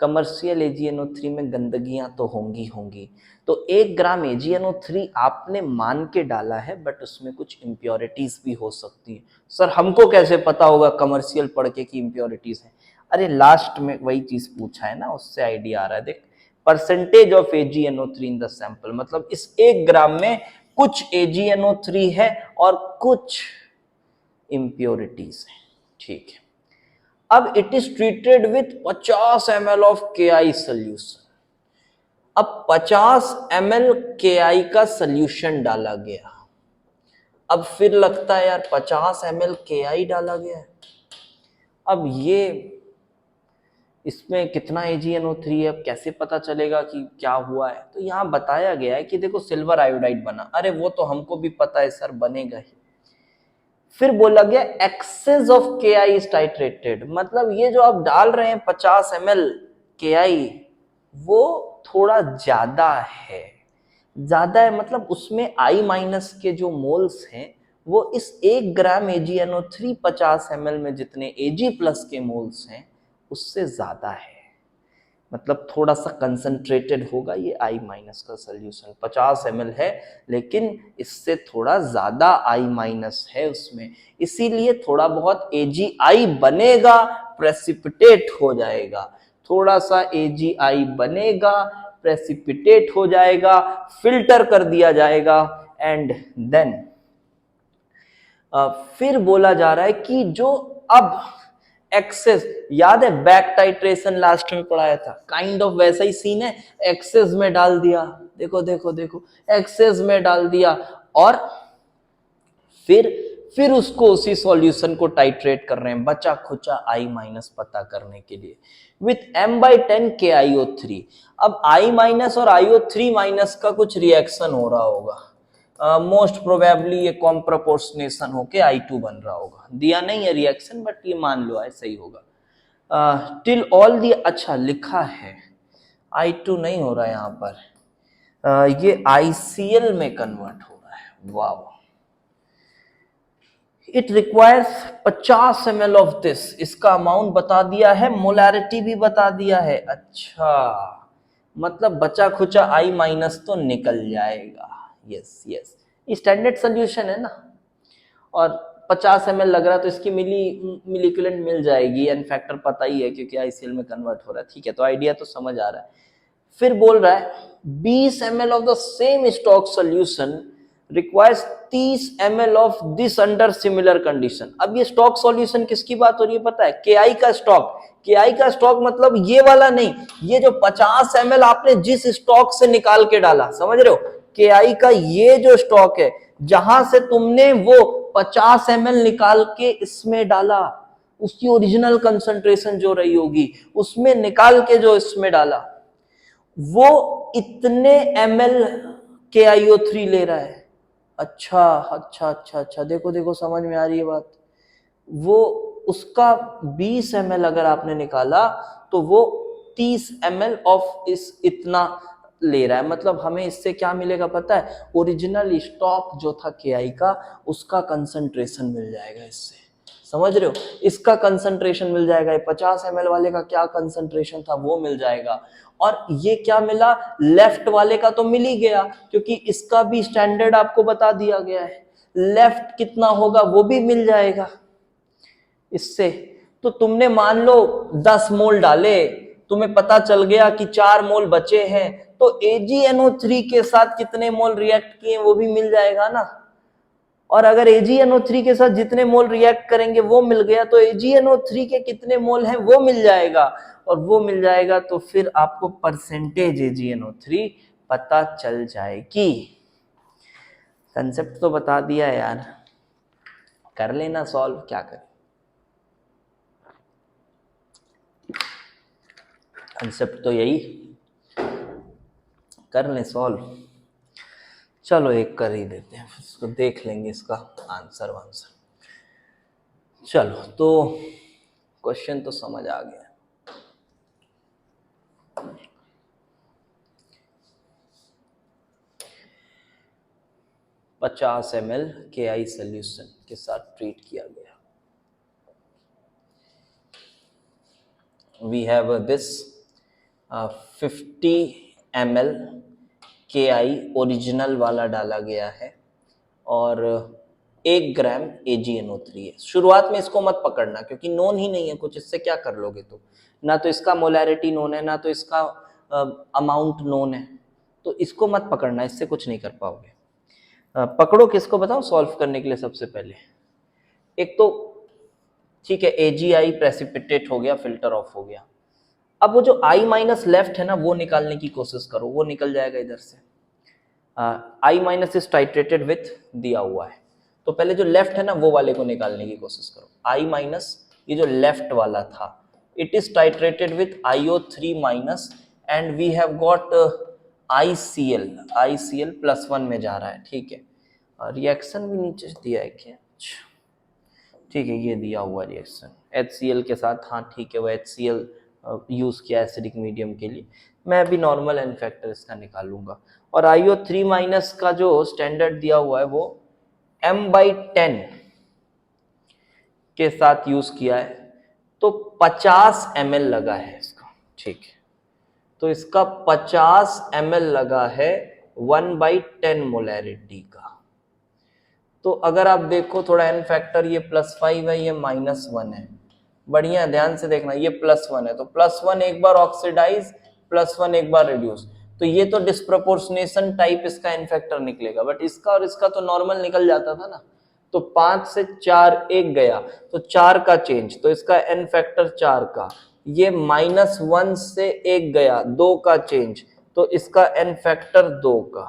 कमर्शियल AgNO3 में गंदगियां तो होंगी, तो 1 ग्राम AgNO3 आपने मान के डाला है, बट उसमें कुछ इम्प्योरिटीज भी हो सकती है। सर हमको कैसे पता होगा कमर्शियल पढ़ के कि इम्प्योरिटीज है? अरे लास्ट में वही चीज पूछा है ना, उससे आइडिया आ रहा है। देख, percentage of AgNO3 in the sample, मतलब इस 1 ग्राम में कुछ AgNO3 है और कुछ इम्प्योरिटीज है। ठीक है, अब it is treated with 50 ml of KI solution. अब 50 ml KI का सोल्यूशन डाला गया। अब फिर लगता है यार 50 ml KI डाला गया है, अब ये इसमें कितना AgNO3 है, अब कैसे पता चलेगा कि क्या हुआ है? तो यहाँ बताया गया है कि देखो सिल्वर आयोडाइड बना। अरे वो तो हमको भी पता है सर, बनेगा ही। फिर बोला गया excess of KI is titrated, मतलब ये जो आप डाल रहे हैं 50 ml KI, वो थोड़ा ज्यादा है। ज्यादा है मतलब उसमें I माइनस के जो मोल्स हैं वो इस 1 ग्राम AgNO3 50 ml में जितने Ag प्लस के मोल्स हैं उससे ज्यादा है। मतलब थोड़ा सा कंसंट्रेटेड होगा ये I माइनस का सोल्यूशन। 50 ml है लेकिन इससे थोड़ा ज्यादा I माइनस है उसमें, इसीलिए थोड़ा बहुत AgI बनेगा, प्रेसिपिटेट हो जाएगा। थोड़ा सा AgI बनेगा, प्रेसिपिटेट हो जाएगा, फिल्टर कर दिया जाएगा, एंड देन फिर बोला जा रहा है कि जो अब एक्सेस, याद है बैक टाइट्रेशन लास्ट में पढ़ाया था, काइंड ऑफ वैसा ही सीन है। एक्सेस में डाल दिया, देखो देखो देखो, एक्सेस में डाल दिया, और फिर उसको उसी सॉल्यूशन को टाइट्रेट कर रहे हैं बचा खुचा I माइनस पता करने के लिए विथ M/10 KiO3। अब I माइनस और IO3 माइनस का कुछ रिएक्शन हो रहा होगा, मोस्ट प्रोबेबली ये कॉम प्रोपोर्शनेशन होके I2 बन रहा होगा। दिया नहीं है रिएक्शन, बट ये मान लो ऐसा ही होगा। टिल ऑल दी, अच्छा लिखा है I2 नहीं हो रहा है यहाँ पर, ये ICl में कन्वर्ट हो रहा है। वाह, it requires 50 ml of this, इसका अमाउंट बता दिया है, मोलैरिटी भी बता दिया है। अच्छा, मतलब बचा खुचा I माइनस तो निकल जाएगा। यस यस, स्टैंडर्ड सोल्यूशन है ना, और 50 ml लग रहा है तो इसकी मिली इक्विवेलेंट मिल जाएगी। एन फैक्टर पता ही है क्योंकि ICl में कन्वर्ट हो रहा है। ठीक है, तो आइडिया तो समझ आ रहा है। फिर बोल रहा है 20 ml of the same stock solution requires 30 ml of this under similar condition. अब ये स्टॉक सॉल्यूशन किसकी बात हो रही है पता है? KI का स्टॉक। KI का स्टॉक मतलब ये वाला नहीं, ये जो 50 ml आपने जिस स्टॉक से निकाल के डाला, समझ रहे हो? KI का ये जो स्टॉक है जहां से तुमने वो 50 ml निकाल के इसमें डाला, उसकी ओरिजिनल कंसंट्रेशन जो रही होगी उसमें निकाल के जो इसमें डाला, वो इतने ml KiO3 ले रहा है। अच्छा अच्छा अच्छा अच्छा, देखो देखो समझ में आ रही है बात। वो उसका 20 ml अगर आपने निकाला तो वो 30 ml ऑफ इस इतना ले रहा है। मतलब हमें इससे क्या मिलेगा पता है? ओरिजिनल स्टॉक जो था KI का उसका कंसंट्रेशन मिल जाएगा इससे, समझ रहे हो? इसका कंसंट्रेशन मिल जाएगा, 50 ml वाले का क्या कंसंट्रेशन था वो मिल जाएगा। और ये क्या मिला? लेफ्ट वाले का तो मिल ही गया क्योंकि इसका भी स्टैंडर्ड आपको बता दिया गया है। लेफ्ट कितना होगा वो भी मिल जाएगा इससे। तो तुमने मान लो 10 मोल डाले, तुम्हें पता चल गया कि 4 मोल बचे हैं, तो AgNO3 के साथ कितने मोल रिएक्ट किए वो भी मिल जाएगा ना। और अगर AgNO3 के साथ जितने मोल रिएक्ट करेंगे वो मिल गया, तो AgNO3 के कितने मोल हैं वो मिल जाएगा, और वो मिल जाएगा तो फिर आपको परसेंटेज AgNO3 पता चल जाएगी। कंसेप्ट तो बता दिया है यार, कर लेना सॉल्व, क्या करें। कंसेप्ट तो यही, कर लें सॉल्व। चलो एक कर ही देते हैं, इसको देख लेंगे इसका आंसर वांसर। चलो, तो क्वेश्चन तो समझ आ गया। $50 ml KI सोल्यूशन के साथ ट्रीट किया गया। We have this 50 ml KI original वाला डाला गया है और 1 ग्राम AgNO3 है। शुरुआत में इसको मत पकड़ना क्योंकि नोन ही नहीं है कुछ, इससे क्या कर लोगे तुम? ना तो इसका मोलैरिटी नोन है, ना तो इसका अमाउंट नोन है, तो इसको मत पकड़ना, इससे कुछ नहीं कर पाओगे। पकड़ो किसको बताओ सॉल्व करने के लिए सबसे पहले। एक तो ठीक है AgI प्रेसिपिटेट हो गया, फिल्टर ऑफ हो गया। अब वो जो I माइनस लेफ्ट है ना वो निकालने की कोशिश करो, वो निकल जाएगा इधर से। I minus is titrated with दिया हुआ है, तो पहले जो लेफ्ट है ना वो वाले को निकालने की कोशिश करो। I माइनस ये जो लेफ्ट वाला था, it is titrated with IO3 minus and we have got ICL +1 में जा रहा है, ठीक है। रिएक्शन भी नीचे दिया है क्या? ठीक है ये दिया हुआ रिएक्शन HCl के साथ, हाँ ठीक है वो HCl यूज किया एसिडिक मीडियम के लिए। मैं अभी नॉर्मल एन फैक्टर इसका निकालूंगा और IO3 माइनस का जो स्टैंडर्ड दिया हुआ है वो m/10 के साथ यूज किया है, तो 50 ml लगा है इसका, ठीक है। तो इसका 50 ml लगा है 1/10 मोलैरिटी का। तो अगर आप देखो थोड़ा एन फैक्टर, ये +5 है, ये -1 है, बढ़िया ध्यान से देखना, ये +1 है, तो +1 एक बार ऑक्सीडाइज, +1 एक बार रिड्यूस, तो ये तो डिस्प्रोपोर्शनेशन टाइप इसका एन फैक्टर निकलेगा, बट इसका और इसका तो नॉर्मल निकल जाता था ना। तो 5 से 4 1 गया, तो 4 का चेंज, तो इसका एन फैक्टर 4 का। ये -1 से 1 गया, 2 का चेंज, तो इसका एन फैक्टर 2 का,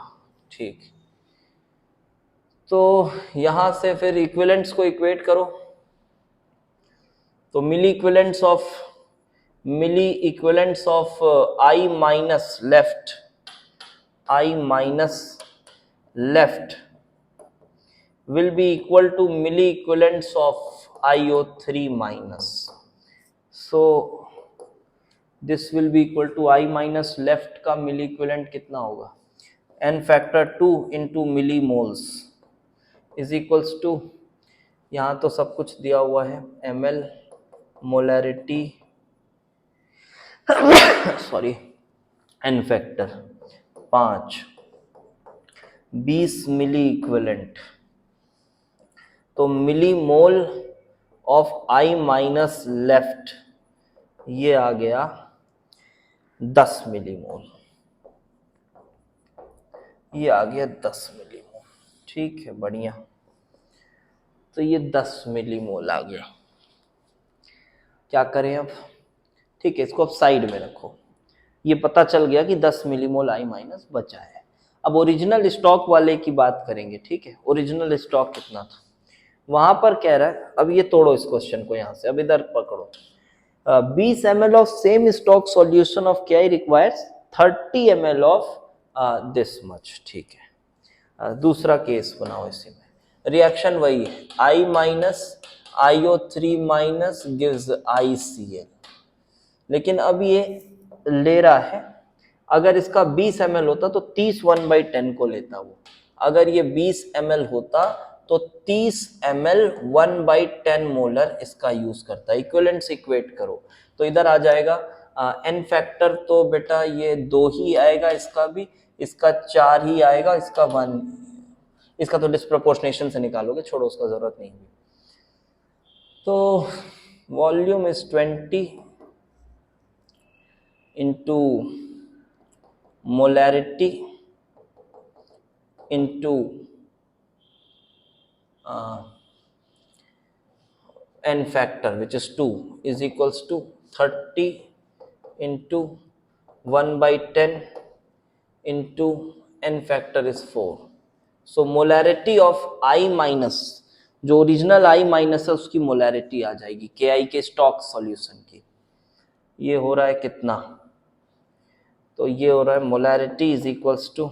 ठीक। तो यहां से फिर इक्विवेलेंट्स को इक्वेट करो, तो milliequivalents of I minus left will be equal to milli equivalents of IO3 minus. So this will be equal to I minus left का milli equivalent कितना होगा? n factor 2 into millimoles is equals to, यहाँ तो सब कुछ दिया हुआ है, ml molarity sorry n factor 5 20 मिली इक्विवेलेंट, तो millimole of I minus left ये आ गया 10 मिलीमोल, ये आ गया 10 मिलीमोल, ठीक है बढ़िया। तो ये 10 मिलीमोल आ गया, क्या करें अब? ठीक है इसको अब साइड में रखो, ये पता चल गया कि 10 मिलीमोल I माइनस बचा है। अब ओरिजिनल स्टॉक वाले की बात करेंगे, ठीक है। ओरिजिनल स्टॉक कितना था वहां पर कह रहा है, अब ये तोड़ो इस क्वेश्चन को यहां से, अब इधर पकड़ो। 20 ml of same stock solution of KI requires 30 ml of this much, ठीक है। दूसरा केस बनाओ, इसी में रिएक्शन वही है, I minus IO3 minus gives ICl, लेकिन अब ये ले रहा है, अगर इसका 20 ml होता तो 30 1/10 को लेता वो, अगर ये 20 ml होता तो 30 ml 1/10 मोलर इसका यूज करता है। इक्विवेलेंट्स इक्वेट करो, तो इधर आ जाएगा एन फैक्टर, तो बेटा ये 2 ही आएगा, इसका भी, इसका 4 ही आएगा, इसका 1, इसका तो डिस्प्रोपोर्शनेशन से निकालोगे, छोड़ो उसका जरूरत नहीं है। तो volume is 20 into molarity into n factor which is 2 is equals to 30 into 1/10 into n factor is 4. So molarity of I minus, जो ओरिजिनल I माइनस है उसकी मोलैरिटी आ जाएगी KI के स्टॉक सॉल्यूशन की। ये हो रहा है कितना? तो ये हो रहा है molarity is equals to,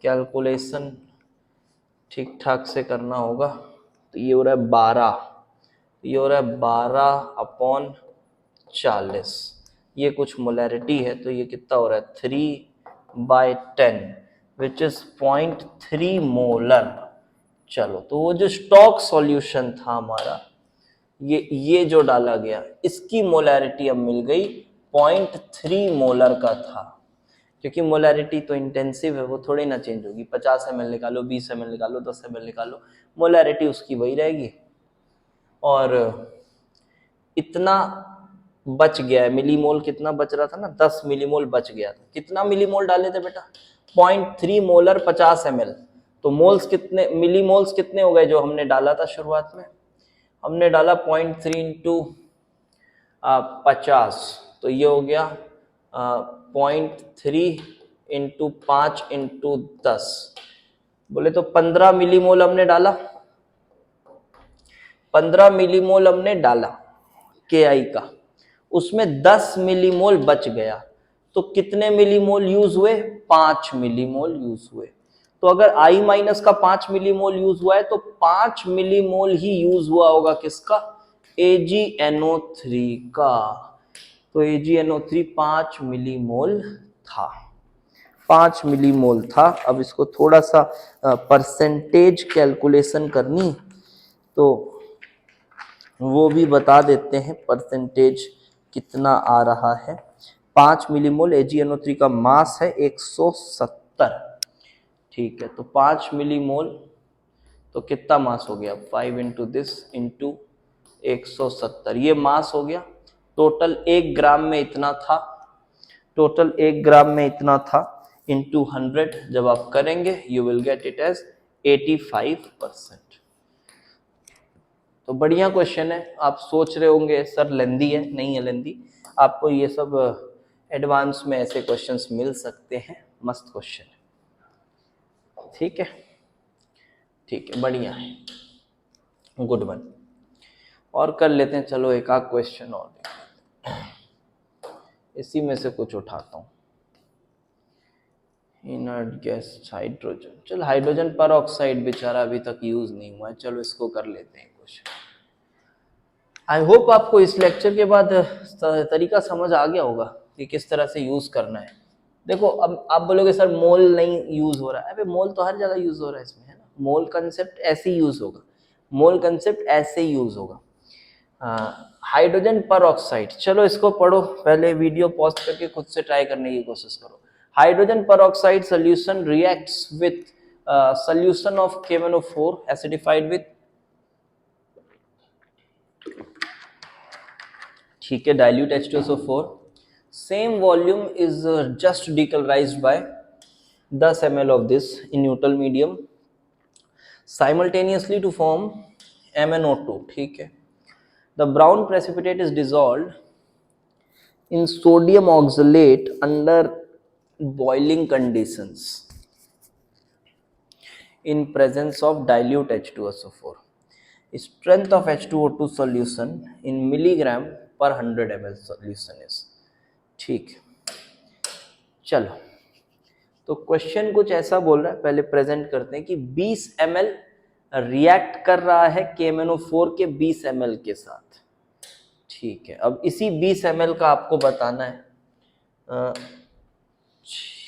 calculation ठीक ठाक से करना होगा, तो ये हो रहा है 12, ये हो रहा है 12/40, ये कुछ मोलैरिटी है, तो ये कितना हो रहा है 3/10 विच इज 0.3 मोलर। चलो तो वो जो स्टॉक सॉल्यूशन था हमारा, ये जो डाला गया, इसकी मोलैरिटी अब मिल गई 0.3 मोलर का था, क्योंकि मोलैरिटी तो इंटेंसिव है, वो थोड़ी ना चेंज होगी। 50 ml निकालो, 20 ml निकालो, 10 ml निकालो, मोलैरिटी उसकी वही रहेगी। और इतना बच गया है, मिलीमोल कितना बच रहा था ना, 10 मिलीमोल बच गया था। कितना मिलीमोल डाले थे बेटा? 0.3 मोलर 50 ml। तो मोल्स कितने, मिलीमोल्स कितने हो गए जो हमने डाला था शुरुआत में? हमने डाला 0.3 इंटू 50, तो ये हो गया 0.3 इंटू 5 इंटू 10, बोले तो 15 मिलीमोल हमने डाला। 15 मिलीमोल हमने डाला KI का, उसमें 10 मिलीमोल बच गया, तो कितने मिलीमोल यूज हुए? 5 मिलीमोल यूज हुए। तो अगर I माइनस का 5 मिलीमोल यूज हुआ है तो 5 मिलीमोल ही यूज हुआ होगा किसका? AgNO3 का। तो AgNO3 5 मिलीमोल था, 5 मिलीमोल था। अब इसको थोड़ा सा परसेंटेज कैलकुलेशन करनी, तो वो भी बता देते हैं परसेंटेज कितना आ रहा है। 5 मिलीमोल AgNO3 का मास है 170, ठीक है। तो 5 मिलीमोल तो कितना मास हो गया? 5 इंटू दिस इंटू 170, ये मास हो गया। टोटल 1 ग्राम में इतना था, टोटल 1 ग्राम में इतना था, इंटू 100 जब आप करेंगे you will get it as 85%। तो बढ़िया क्वेश्चन है। आप सोच रहे होंगे सर लेंदी है, नहीं है लेंदी, आपको ये सब एडवांस में ऐसे क्वेश्चंस मिल सकते हैं, मस्त क्वेश्चन है, ठीक है, ठीक है, बढ़िया है, गुड वन। और कर लेते हैं, चलो एक आध क्वेश्चन और इसी में से कुछ उठाता हूँ। इनर्ट गैस हाइड्रोजन, चल हाइड्रोजन पर ऑक्साइड बेचारा अभी तक यूज नहीं हुआ है, चलो इसको कर लेते हैं क्वेश्चन। आई होप आपको इस लेक्चर के बाद तरीका समझ आ गया होगा कि किस तरह से यूज करना है। देखो अब आप बोलोगे सर मोल नहीं यूज हो रहा है, अबे मोल तो हर जगह यूज हो रहा है इसमें, है ना। मोल कंसेप्ट ऐसे यूज होगा, मोल कंसेप्ट ऐसे यूज होगा। हाइड्रोजन पर ऑक्साइड, चलो इसको पढ़ो, पहले वीडियो पॉज करके खुद से ट्राई करने की कोशिश करो। हाइड्रोजन पर oxide solution reacts with solution of KMnO4 acidified with, ठीक है, dilute H2SO4, same volume is just decolorized by 10 ml of this in neutral medium simultaneously to form MnO2, ठीक है। The brown precipitate is dissolved in sodium oxalate under boiling conditions in presence of dilute H2SO4. Strength of H2O2 solution in milligram per 100 ml solution is, ठीक। चलो तो question कुछ ऐसा बोल रहा है, पहले प्रेजेंट करते हैं कि 20 ml रिएक्ट कर रहा है KMnO4 के 20 ml के साथ, ठीक है। अब इसी 20 ml का आपको बताना है,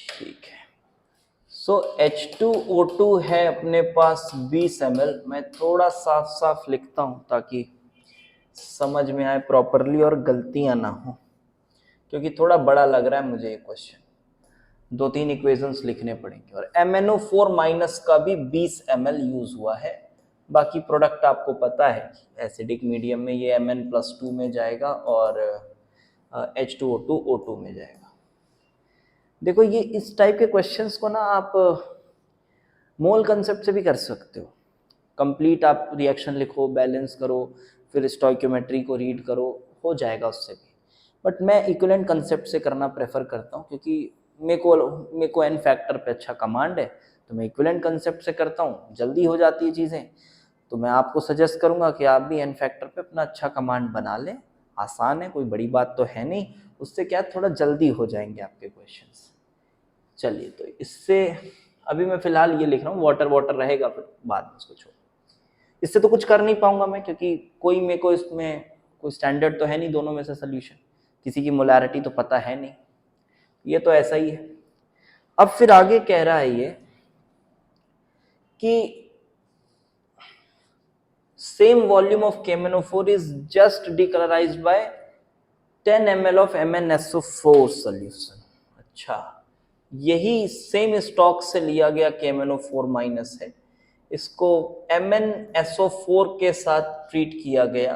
ठीक है। सो H2O2 है अपने पास 20 ml, मैं थोड़ा साफ साफ लिखता हूं ताकि समझ में आए प्रॉपरली और गलतियां ना हो, क्योंकि थोड़ा बड़ा लग रहा है मुझे ये क्वेश्चन, 2-3 इक्वेशंस लिखने पड़ेंगे। और MnO4 माइनस का भी 20 ml यूज हुआ है, बाकी प्रोडक्ट आपको पता है एसिडिक मीडियम में ये Mn+2 में जाएगा और H2O2 O2 में जाएगा। देखो ये इस टाइप के क्वेश्चंस को ना आप मोल कंसेप्ट से भी कर सकते हो, कंप्लीट आप रिएक्शन लिखो, बैलेंस करो, फिर स्टोइकियोमेट्री को रीड करो, हो जाएगा उससे भी। बट मैं इक्विवेलेंट कंसेप्ट से करना प्रेफर करता हूँ, क्योंकि मेरे को एन फैक्टर पे अच्छा कमांड है, तो मैं इक्विवेलेंट कंसेप्ट से करता हूँ, जल्दी हो जाती है चीज़ें। तो मैं आपको सजेस्ट करूँगा कि आप भी एन फैक्टर पे अपना अच्छा कमांड बना लें, आसान है, कोई बड़ी बात तो है नहीं, उससे क्या थोड़ा जल्दी हो जाएंगे आपके क्वेश्चंस। चलिए तो इससे अभी मैं फिलहाल ये लिख रहा हूँ, वाटर वाटर रहेगा फिर बाद में उसको छोड़, इससे तो कुछ कर नहीं पाऊंगा मैं, क्योंकि कोई मेरे को इसमें कोई स्टैंडर्ड तो है नहीं दोनों में से सोल्यूशन, किसी की मोलैरिटी तो पता है नहीं, ये तो ऐसा ही है। अब फिर आगे कह रहा है ये कि same volume of KMnO4 is just decolourised by 10 ml of MnSO4 solution. अच्छा, यही सेम स्टॉक से लिया गया KMnO4 माइनस है, इसको MnSO4 के साथ ट्रीट किया गया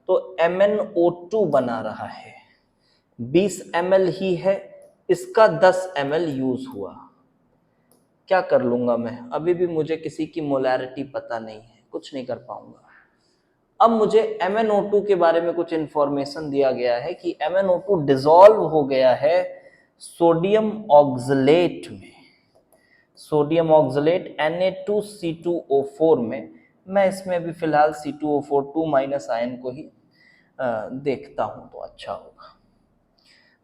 तो MnO2 बना रहा है। 20 ml ही है, इसका 10 ml यूज हुआ। क्या कर लूंगा मैं, अभी भी मुझे किसी की मोलैरिटी पता नहीं है, कुछ नहीं कर पाऊंगा। अब मुझे MnO2 के बारे में कुछ इंफॉर्मेशन दिया गया है कि MnO2 डिसॉल्व हो गया है सोडियम ऑक्सलेट में, सोडियम ऑक्सलेट Na2C2O4 में। मैं इसमें भी फिलहाल C2O4 2 माइनस आयन को ही देखता हूं तो अच्छा होगा।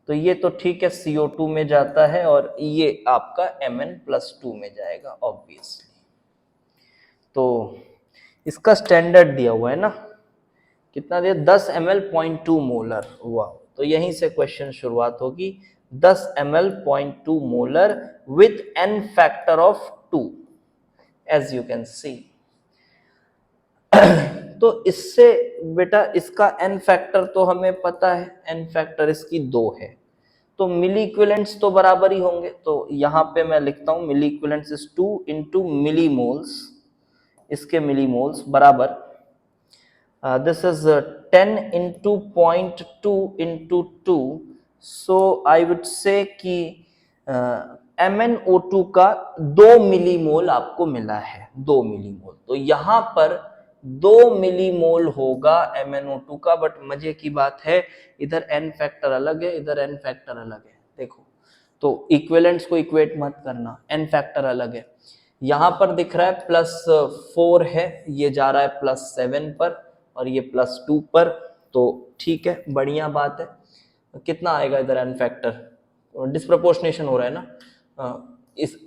तो ये तो ठीक है, CO2 में जाता है और ये आपका Mn+2 में जाएगा ऑब्वियसली। तो इसका स्टैंडर्ड दिया हुआ है ना, कितना दिया, 10 ml 0.2 मोलर। वाह, तो यहीं से क्वेश्चन शुरुआत होगी। 10 ml 0.2 molar with n factor of 2 as you can see. तो इससे बेटा इसका n फैक्टर तो हमें पता है, n फैक्टर इसकी 2 है, तो मिली इक्विवेलेंट्स तो बराबर ही होंगे। तो यहां पे मैं लिखता हूं milli equivalents is 2 into milli moles, इसके मिली मोल्स बराबर this is 10 into 0.2 into 2, so I would say कि MnO2 का 2 मिलीमोल आपको मिला है, 2 मिलीमोल। तो यहां पर 2 मिलीमोल होगा MnO2 का, बट मजे की बात है इधर n फैक्टर अलग है, इधर n फैक्टर अलग है। देखो, तो इक्विवेलेंट्स को इक्वेट मत करना, n फैक्टर अलग है। यहां पर दिख रहा है +4 है, ये जा रहा है +7 पर और ये +2 पर, तो ठीक है, बढ़िया बात है। कितना आएगा इधर n फैक्टर, डिस्प्रपोर्शनेशन हो रहा है ना,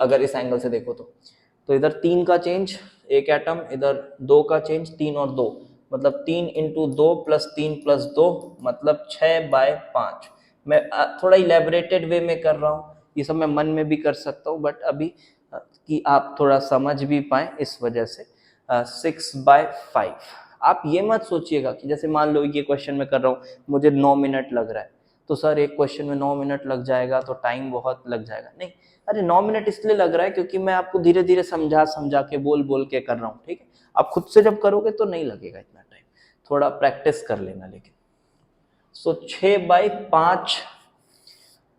अगर इस एंगल से देखो तो इधर 3 का चेंज, एक एटम, इधर 2 का चेंज, 3 और 2 मतलब 3 इंटू 2 + 3 + 2 मतलब 6/5। मैं थोड़ा इलेबोरेटेड वे में कर रहा हूँ, ये सब मैं मन में भी कर सकता हूँ, बट अभी कि आप थोड़ा समझ भी पाए इस वजह से 6/5। आप ये मत सोचिएगा कि जैसे मान लो ये क्वेश्चन में कर रहा हूँ, मुझे 9 मिनट लग रहा है, तो सर एक क्वेश्चन में 9 मिनट लग जाएगा तो टाइम बहुत लग जाएगा। नहीं, अरे 9 मिनट इसलिए लग रहा है क्योंकि मैं आपको धीरे धीरे समझा के बोल के कर रहा हूँ, ठीक है। आप खुद से जब करोगे तो नहीं लगेगा इतना टाइम, थोड़ा प्रैक्टिस कर लेना। लेकिन 6/5,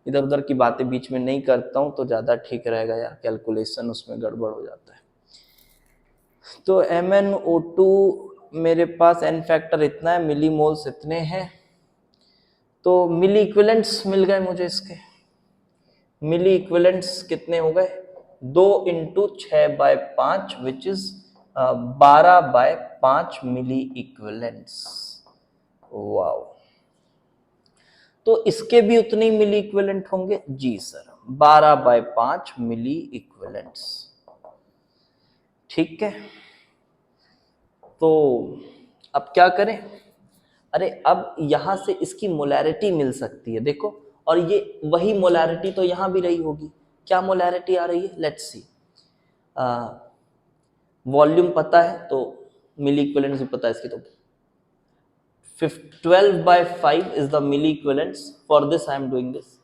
इधर उधर की बातें बीच में नहीं करता हूँ तो ज्यादा ठीक रहेगा यार, कैलकुलेशन उसमें गड़बड़ हो जाता है। तो MnO2 मेरे पास n फैक्टर इतना है, मिली मोल्स इतने हैं, तो मिली इक्विवेलेंट्स मिल गए मुझे। इसके मिली इक्विवेलेंट्स कितने हो गए, 2 into 6/5 which is 12/5 milli equivalents. Wow, तो इसके भी उतने ही मिली इक्विवेलेंट होंगे जी सर, 12/5 मिली इक्विवेलेंट्स, ठीक है। तो अब क्या करें, अरे अब यहां से इसकी मोलैरिटी मिल सकती है, देखो, और ये वही मोलैरिटी तो यहां भी रही होगी। क्या मोलैरिटी आ रही है, लेट्स सी। वॉल्यूम पता है तो मिली इक्विवेलेंट्स भी पता है इसकी, तो 12/5 is the milli equivalents. For this I am doing this,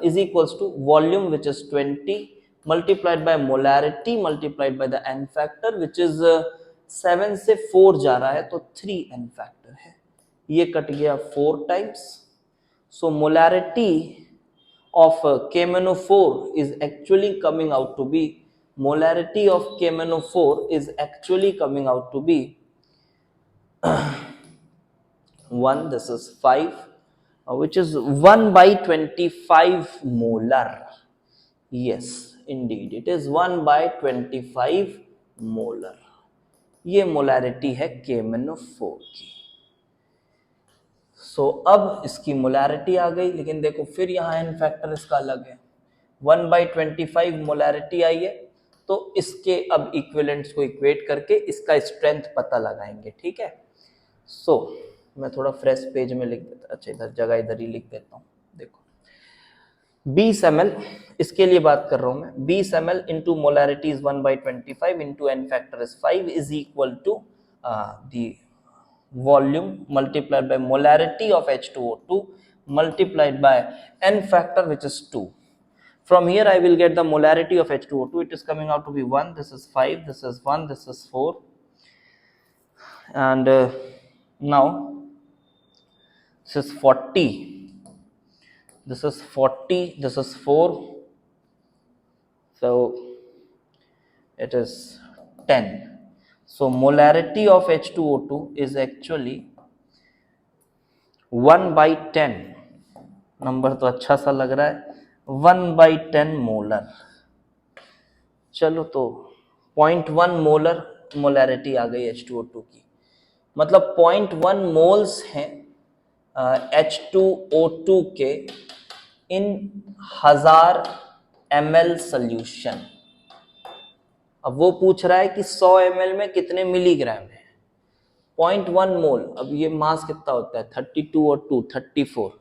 is equals to volume which is 20 multiplied by molarity multiplied by the n factor which is 7 से 4 जा रहा है तो 3n factor है, ये कट गया 4 times. So molarity of KMnO4 is actually coming out to be, molarity of KMnO4 is actually coming out to be 1, this is 5, which is 1/25 molar. Yes, indeed, it is 1/25 molar. ये molarity है KMnO4 की। अब इसकी molarity आ गई, लेकिन देखो फिर यहाँ n फैक्टर इसका अलग है, 1/25 मोलैरिटी आई है, तो इसके अब इक्विवेलेंट्स को इक्वेट करके इसका स्ट्रेंथ पता लगाएंगे, ठीक है। मैं थोड़ा फ्रेश पेज में लिख देता, अच्छा इधर जगह इधर ही लिख देता हूँ। देखो 20 ml, इसके लिए बात कर रहा हूँ मैं, 20 ml into molarity is 1/25 into n factor is 5 is equal to the volume multiplied by molarity of H2O2 multiplied by n factor, which is 2. From here I will get the molarity of H2O2. It is coming out to be 1, this is 5, this is 1, this is 4. And now this is 40, this is 40, this is 4, so it is 10. So molarity of H2O2 is actually 1/10. Number तो अच्छा सा लग रहा है, 1/10 molar. चलो तो 0.1 molar molarity आ गई H2O2 की, मतलब 0.1 मोल्स हैं H2O2 के इन 1000 ml सोल्यूशन. अब वो पूछ रहा है कि 100 ml में कितने मिलीग्राम है. 0.1 मोल, अब ये मास कितना होता है 32 और 2 34.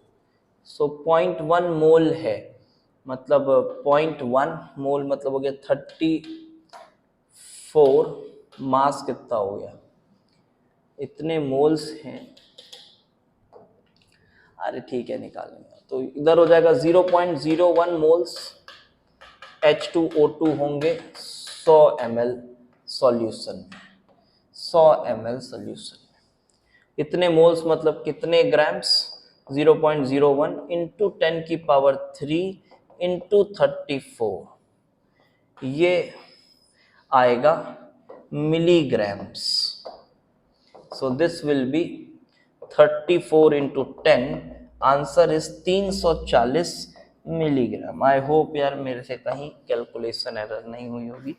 सो 0.1 मोल है, मतलब 0.1 मोल मतलब हो गया 34. मास कितना हो गया, इतने मोल्स हैं. अरे ठीक है निकालेंगे, तो इधर हो जाएगा 0.01 मोल्स H2O2 होंगे 100 ml सॉल्यूशन में. 100 ml सॉल्यूशन में इतने मोल्स मतलब कितने ग्राम्स, 0.01 इंटू 10 की पावर 3 इंटू 34, ये आएगा milligrams. So this will be 34 into 10. Answer is 340 milligram. I hope यार मेरे से कहीं कैलकुलेशन एरर नहीं हुई होगी.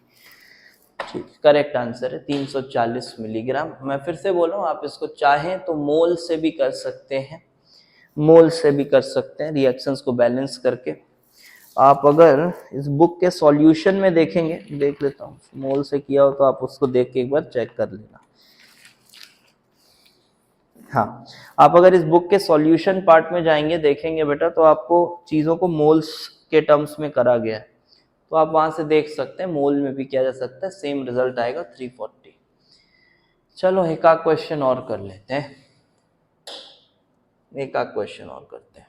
ठीक, करेक्ट आंसर है 340 मिलीग्राम. मैं फिर से बोल रहा हूँ, आप इसको चाहें तो मोल से भी कर सकते हैं, मोल से भी कर सकते हैं, रिएक्शंस को बैलेंस करके. आप अगर इस बुक के सॉल्यूशन में देखेंगे, देख लेता हूँ, मोल से किया हो तो आप उसको देख के एक बार चेक कर लेना. हाँ, आप अगर इस बुक के सॉल्यूशन पार्ट में जाएंगे देखेंगे बेटा, तो आपको चीज़ों को मोल्स के टर्म्स में करा गया है, तो आप वहां से देख सकते हैं. मोल में भी किया जा सकता है, सेम रिजल्ट आएगा 340. चलो एक आध क्वेश्चन और कर लेते हैं, एक आध क्वेश्चन और करते हैं,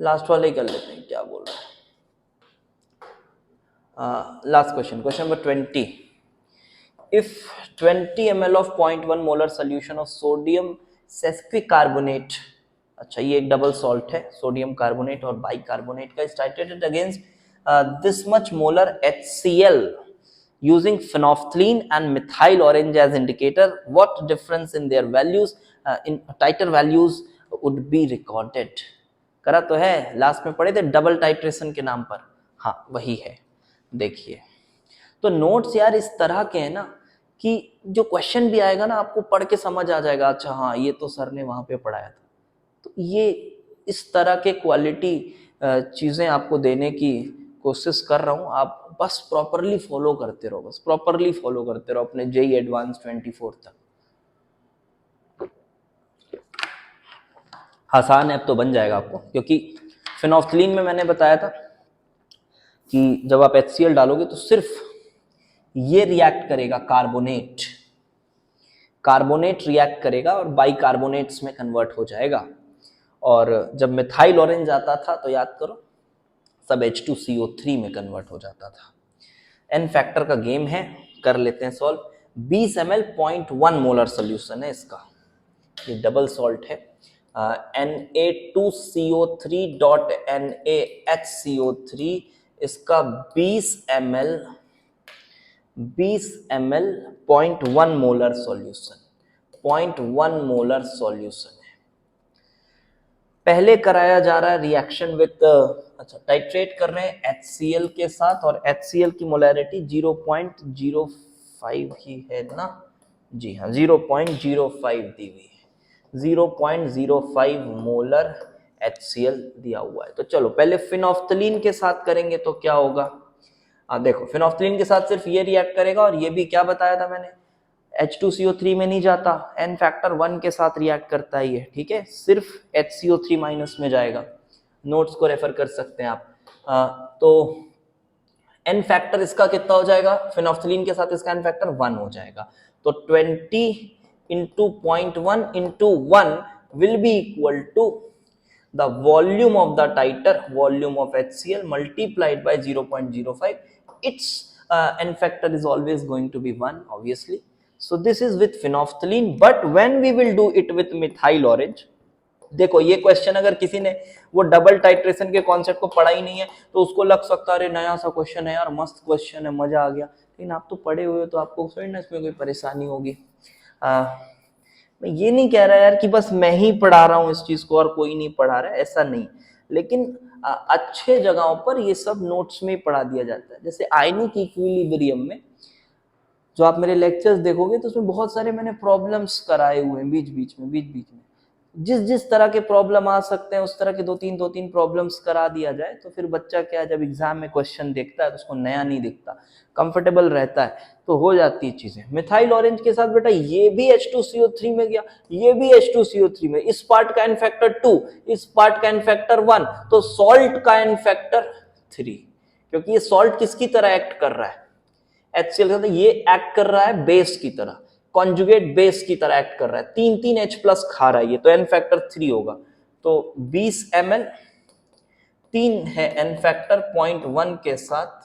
लास्ट वाले ही कर लेते हैं, क्या बोल रहे हैं. Last question, question number 20. If 20 ml of 0.1 molar solution of sodium sesquicarbonate, अच्छा ये एक डबल सॉल्ट है, सोडियम कार्बोनेट और बाइकार्बोनेट का, is titrated against this much molar HCl using phenolphthalein and methyl orange as indicator, what difference in their values in titer values would be recorded. करा तो है, last में पढ़े थे double titration के नाम पर. हाँ वही है, देखिए. तो नोट्स यार इस तरह के हैं ना कि जो क्वेश्चन भी आएगा ना आपको पढ़ के समझ आ जाएगा, अच्छा हाँ ये तो सर ने वहां पे पढ़ाया था. तो ये इस तरह के क्वालिटी चीजें आपको देने की कोशिश कर रहा हूँ. आप बस प्रॉपरली फॉलो करते रहो, बस प्रॉपरली फॉलो करते रहो अपने जेई एडवांस 24 तक. आसान ऐप तो बन जाएगा आपको, क्योंकि फिनोफ्थलीन में मैंने बताया था कि जब आप HCl डालोगे तो सिर्फ ये रिएक्ट करेगा, कार्बोनेट, कार्बोनेट रिएक्ट करेगा और बाइकार्बोनेट्स में कन्वर्ट हो जाएगा. और जब मिथाइल ऑरेंज आता था तो याद करो सब H2CO3 में कन्वर्ट हो जाता था. एन फैक्टर का गेम है, कर लेते हैं सॉल्व. 20 ml 0.1 मोलर सोल्यूशन है इसका, ये डबल सॉल्ट है. Na2CO3.NaHCO3, इसका 20 ml 0.1 molar solution, 0.1 molar solution है. पहले कराया जा रहा है रिएक्शन विथ, अच्छा टाइट्रेट कर रहे हैं HCl के साथ, और HCl की मोलैरिटी 0.05 ही है ना. जी हाँ 0.05 दी हुई है, 0.05 मोलर HCl दिया हुआ है. तो चलो पहले फिनोफ्थलीन के साथ करेंगे तो क्या होगा. देखो फिनोफ्थलीन के साथ सिर्फ ये रिएक्ट करेगा, और ये भी क्या बताया था मैंने, H2CO3 में नहीं जाता, N फैक्टर 1 के साथ रिएक्ट करता है ये. ठीक है, सिर्फ HCO3 माइनस में जाएगा. नोट्स को रेफर कर सकते हैं आप. तो N फैक्टर इसका कितना हो जाएगा, फिनोफ्थलीन के साथ इसका N फैक्टर 1 हो जाएगा. तो 20 into 0.1 into 1 will be equal to the volume of the titer, volume of HCl multiplied by 0.05, its n factor is always going to be 1 obviously. So this is with phenolphthalein, but when we will do it with methyl orange, देखो ये question अगर किसी ने वो double titration के concept को पढ़ा ही नहीं है तो उसको लग सकता है अरे नया सा क्वेश्चन है यार, मस्त क्वेश्चन है, मजा आ गया, लेकिन आप तो पढ़े हुए हो तो आपको थोड़ी ना इसमें कोई परेशानी होगी। मैं ये नहीं कह रहा यार कि बस मैं ही पढ़ा रहा हूँ इस चीज को और कोई नहीं पढ़ा रहा है, ऐसा नहीं, लेकिन अच्छे जगहों पर ये सब नोट्स में पढ़ा दिया जाता है। जैसे आयनिक इक्विलिब्रियम में जो आप मेरे लेक्चर्स देखोगे तो उसमें बहुत सारे मैंने प्रॉब्लम्स कराए हुए हैं बीच बीच में, जिस जिस तरह के प्रॉब्लम आ सकते हैं उस तरह के दो तीन प्रॉब्लम्स करा दिया जाए तो फिर बच्चा क्या जब एग्जाम में क्वेश्चन देखता है तो उसको नया नहीं दिखता, कंफर्टेबल रहता है, तो हो जाती है चीजें। मिथाइल ऑरेंज के साथ बेटा ये भी H2CO3 में गया, ये भी H2CO3 में, इस पार्ट का एन फैक्टर 2, इस पार्ट का एन फैक्टर 1, तो सॉल्ट का एन फैक्टर 3, क्योंकि ये सॉल्ट किसकी तरह एक्ट कर रहा है, HCl, ये एक्ट कर रहा है बेस की तरह, कॉन्जुगेट बेस की तरह एक्ट कर रहा है, 3 H प्लस खा रहा है ये, तो एन फैक्टर 3 होगा। तो 20 ml 3 है एन फैक्टर 0.1 के साथ,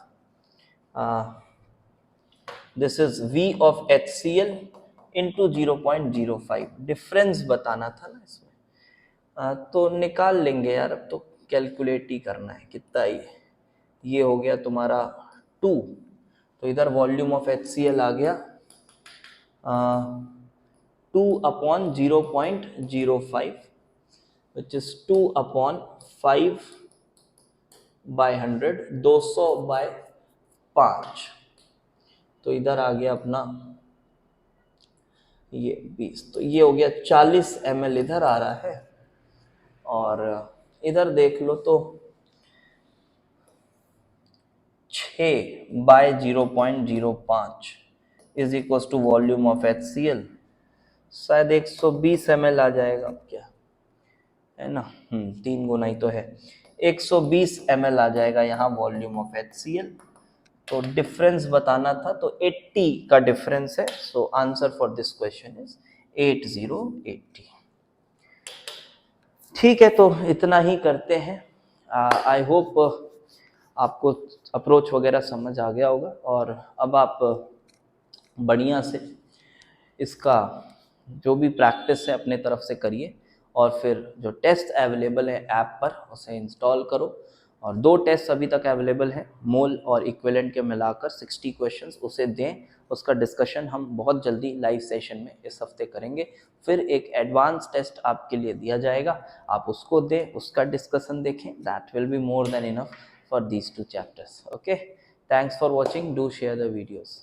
this is V of HCl into 0.05, difference बताना था ना इसमें, तो निकाल लेंगे यार, अब तो कैलकुलेट ही करना है कितना ये हो गया तुम्हारा 2, तो इधर वॉल्यूम ऑफ HCl आ गया 2 upon 0.05 which is 2 upon 5 by 100, 200 by 5, तो इधर आ गया अपना ये 20, तो ये हो गया 40 ml इधर आ रहा है, और इधर देख लो तो 6 by 0.05 is equal to volume of HCl, शायद 120 ml आ जाएगा, अब क्या है ना, 3 गुना ही तो है, 120 ml आ जाएगा यहाँ वॉल्यूम ऑफ HCl। तो डिफरेंस बताना था, तो 80 का डिफरेंस है, so answer for this question is 8080। ठीक है, तो इतना ही करते हैं। आई होप आपको अप्रोच वगैरह समझ आ गया होगा, और अब आप बढ़िया से इसका जो भी प्रैक्टिस है अपने तरफ से करिए, और फिर जो टेस्ट अवेलेबल है ऐप पर उसे इंस्टॉल करो, और 2 टेस्ट अभी तक अवेलेबल है, मोल और इक्विवेलेंट के मिलाकर 60 क्वेश्चंस, उसे दें, उसका डिस्कशन हम बहुत जल्दी लाइव सेशन में इस हफ्ते करेंगे। फिर एक एडवांस टेस्ट आपके लिए दिया जाएगा, आप उसको दें, उसका डिस्कशन देखें, that will be more than enough for these 2 chapters. Okay, thanks for watching, do share the videos.